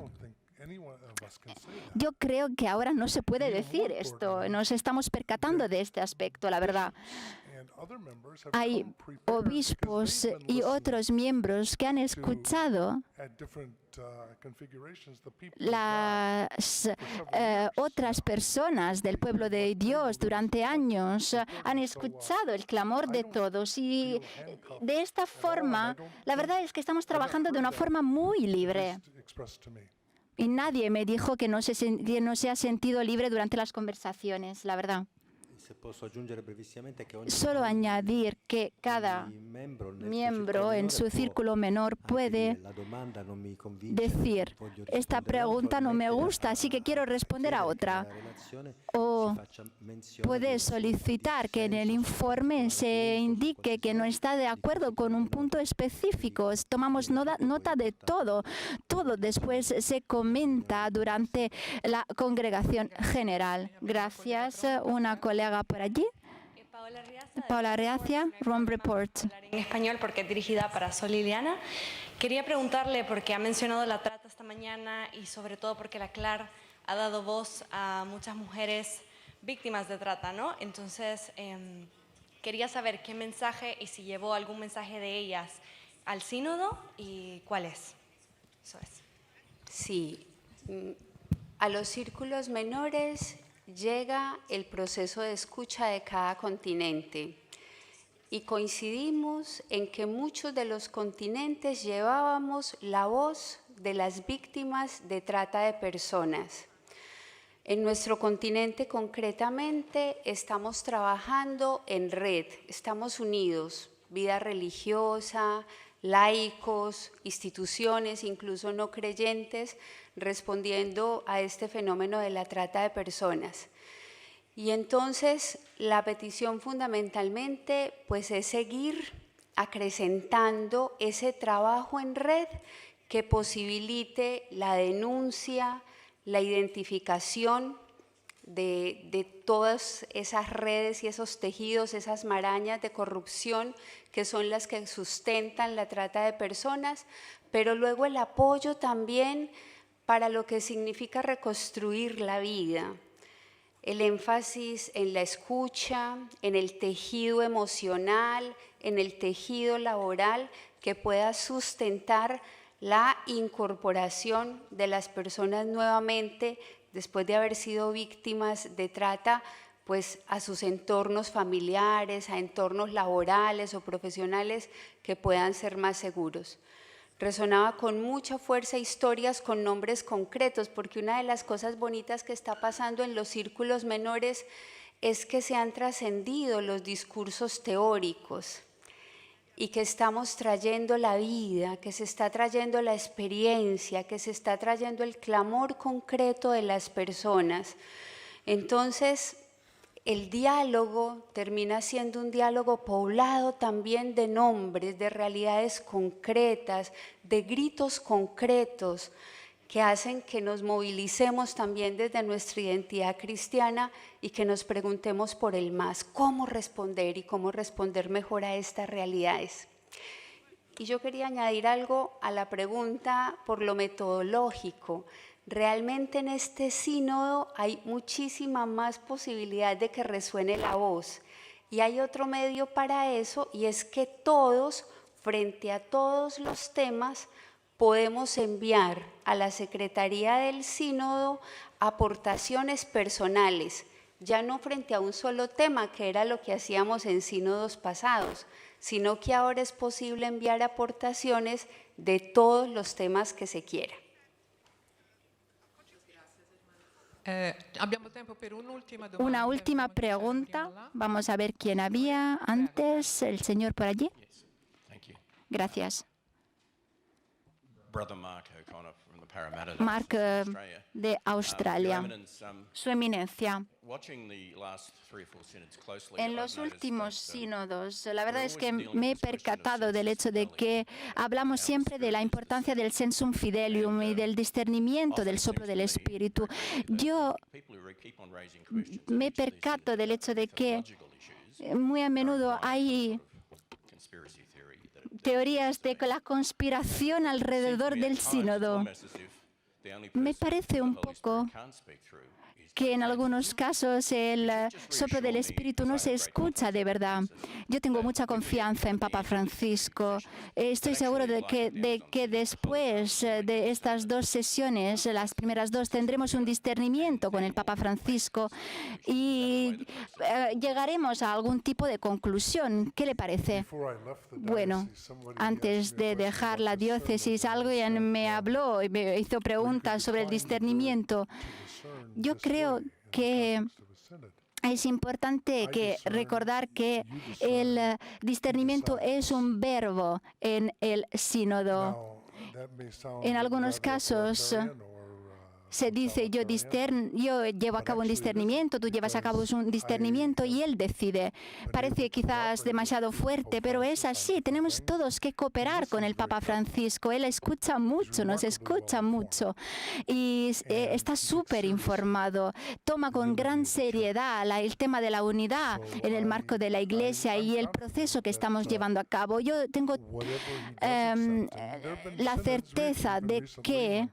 Yo creo que ahora no se puede decir esto. Nos estamos percatando de este aspecto, la verdad. Hay obispos y otros miembros que han escuchado las otras personas del pueblo de Dios durante años, han escuchado el clamor de todos, y de esta forma, la verdad es que estamos trabajando de una forma muy libre. Y nadie me dijo que no se ha sentido libre durante las conversaciones, la verdad. Solo añadir que cada miembro en su círculo menor puede decir: esta pregunta no me gusta, así que quiero responder a otra. O puede solicitar que en el informe se indique que no está de acuerdo con un punto específico. Tomamos nota de todo. Todo después se comenta durante la congregación general. Gracias. Una colega por allí. Paola Reacia, Rome Report. En español, porque es dirigida para Sol Liliana. Quería preguntarle, porque ha mencionado la trata esta mañana, y sobre todo porque la CLAR ha dado voz a muchas mujeres víctimas de trata, ¿no? Entonces, quería saber qué mensaje, y si llevó algún mensaje de ellas al sínodo, y cuál es. Eso es. Sí, a los círculos menores llega el proceso de escucha de cada continente, y coincidimos en que muchos de los continentes llevábamos la voz de las víctimas de trata de personas. En nuestro continente concretamente estamos trabajando en red, estamos unidos, vida religiosa, laicos, instituciones, incluso no creyentes, respondiendo a este fenómeno de la trata de personas. Y entonces la petición fundamentalmente pues es seguir acrecentando ese trabajo en red que posibilite la denuncia, la identificación de todas esas redes y esos tejidos, esas marañas de corrupción que son las que sustentan la trata de personas, pero luego el apoyo también para lo que significa reconstruir la vida. El énfasis en la escucha, en el tejido emocional, en el tejido laboral que pueda sustentar la incorporación de las personas nuevamente después de haber sido víctimas de trata, pues a sus entornos familiares, a entornos laborales o profesionales que puedan ser más seguros. Resonaba con mucha fuerza historias con nombres concretos, porque una de las cosas bonitas que está pasando en los círculos menores es que se han trascendido los discursos teóricos y que estamos trayendo la vida, que se está trayendo la experiencia, que se está trayendo el clamor concreto de las personas. Entonces, el diálogo termina siendo un diálogo poblado también de nombres, de realidades concretas, de gritos concretos que hacen que nos movilicemos también desde nuestra identidad cristiana y que nos preguntemos por el más, cómo responder y cómo responder mejor a estas realidades. Y yo quería añadir algo a la pregunta por lo metodológico. Realmente en este sínodo hay muchísima más posibilidad de que resuene la voz. Y hay otro medio para eso, y es que todos, frente a todos los temas, podemos enviar a la Secretaría del Sínodo aportaciones personales, ya no frente a un solo tema, que era lo que hacíamos en sínodos pasados, sino que ahora es posible enviar aportaciones de todos los temas que se quiera. Una última pregunta. Vamos a ver quién había antes. El señor por allí. Gracias. Mark de Australia. Su eminencia. En los últimos sínodos, la verdad es que me he percatado del hecho de que hablamos siempre de la importancia del sensum fidelium y del discernimiento del soplo del Espíritu. Yo me percato del hecho de que muy a menudo hay teorías de la conspiración alrededor del sínodo. Me parece un poco que en algunos casos el soplo del Espíritu no se escucha de verdad. Yo tengo mucha confianza en Papa Francisco. Estoy seguro de que después de estas dos sesiones, las primeras dos, tendremos un discernimiento con el Papa Francisco y llegaremos a algún tipo de conclusión. ¿Qué le parece? Bueno, antes de dejar la diócesis, alguien me habló y me hizo preguntas sobre el discernimiento. Yo creo que es importante recordar que el discernimiento es un verbo en el sínodo. En algunos casos se dice, yo llevo a cabo un discernimiento, tú llevas a cabo un discernimiento y él decide. Parece quizás demasiado fuerte, pero es así. Tenemos todos que cooperar con el Papa Francisco. Él escucha mucho, nos escucha mucho y está súper informado. Toma con gran seriedad el tema de la unidad en el marco de la Iglesia y el proceso que estamos llevando a cabo. Yo tengo la certeza de que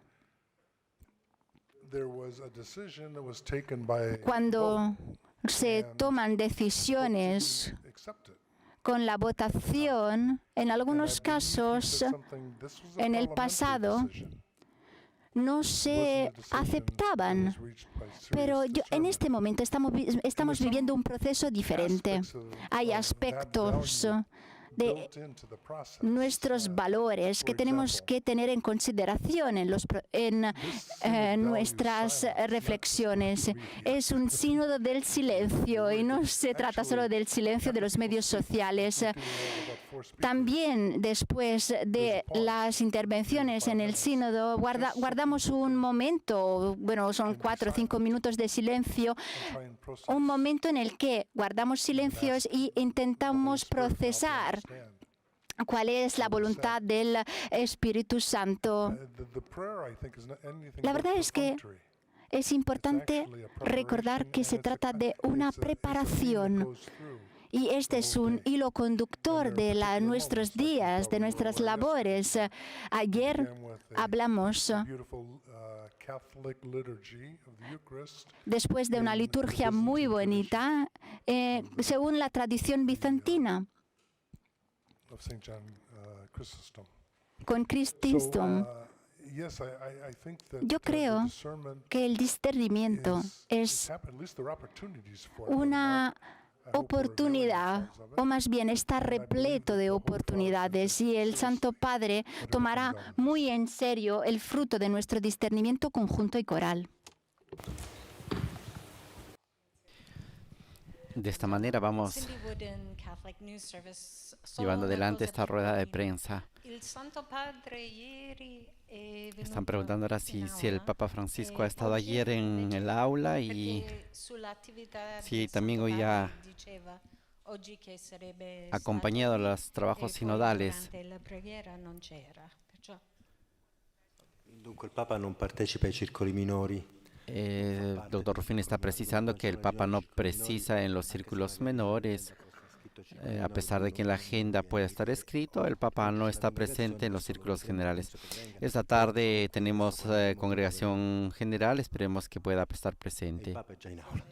cuando se toman decisiones con la votación, en algunos casos, en el pasado, no se aceptaban. Pero en este momento estamos viviendo un proceso diferente. Hay aspectos de nuestros valores que tenemos que tener en consideración en nuestras reflexiones. Es un sínodo del silencio y no se trata solo del silencio de los medios sociales. También después de las intervenciones en el sínodo guardamos un momento, bueno, son 4 o 5 minutos de silencio, un momento en el que guardamos silencios y intentamos procesar cuál es la voluntad del Espíritu Santo. La verdad es que es importante recordar que se trata de una preparación. Y este es un hilo conductor de nuestros días, de nuestras labores. Ayer hablamos, después de una liturgia muy bonita, según la tradición bizantina, con Chrysostom. Yo creo que el discernimiento es una oportunidad, o más bien está repleto de oportunidades, y el Santo Padre tomará muy en serio el fruto de nuestro discernimiento conjunto y coral. De esta manera vamos llevando adelante esta rueda de prensa. Están preguntando ahora si el Papa Francisco ha estado ayer en el aula y si también hoy ha acompañado a los trabajos sinodales. Dunque il Papa non partecipa ai circoli minori. El doctor Ruffini está precisando que el Papa no precisa en los círculos menores. A pesar de que en la agenda pueda estar escrito, el Papa no está presente en los círculos generales. Esta tarde tenemos congregación general, esperemos que pueda estar Il presente. Papa è già in aula.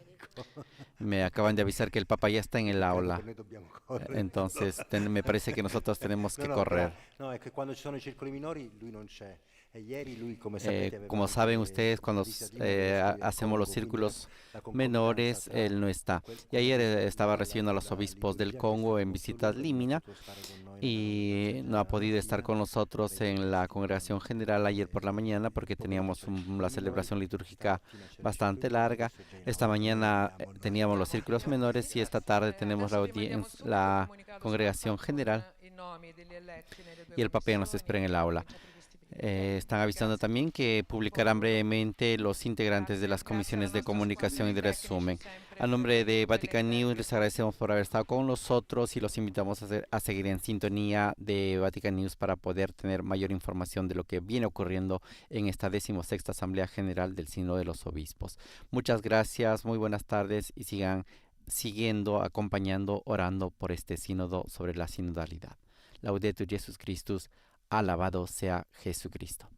Me acaban de avisar que el Papa ya está en el aula, Noi dobbiamo correre. entonces me parece que nosotros tenemos que No, correr. no, è che quando ci sono i circoli minori lui non c'è. E ieri lui, come sapete, aveva Como anche saben ustedes, cuando visita di Mosè, hacemos los Congo, círculos quindi la menores, concomitanza tra él no está. quel Y ayer Congo estaba della- recibiendo a los della obispos del liturgia, Congo che en è visitas stato límina potuto stare con noi y nella no ha podido estar con mattina. nosotros en la congregación general ayer por la mañana porque teníamos la celebración litúrgica bastante larga. Esta mañana teníamos los círculos menores y esta tarde tenemos la congregación general y el Papa ya nos espera en el aula. Están avisando también que publicarán brevemente los integrantes de las comisiones de comunicación y de resumen. A nombre de Vatican News les agradecemos por haber estado con nosotros y los invitamos a seguir en sintonía de Vatican News para poder tener mayor información de lo que viene ocurriendo en esta 16ª Asamblea General del Sínodo de los Obispos. Muchas gracias, muy buenas tardes y sigan siguiendo, acompañando, orando por este sínodo sobre la sinodalidad. Laudetur Jesus Christus. Alabado sea Jesucristo.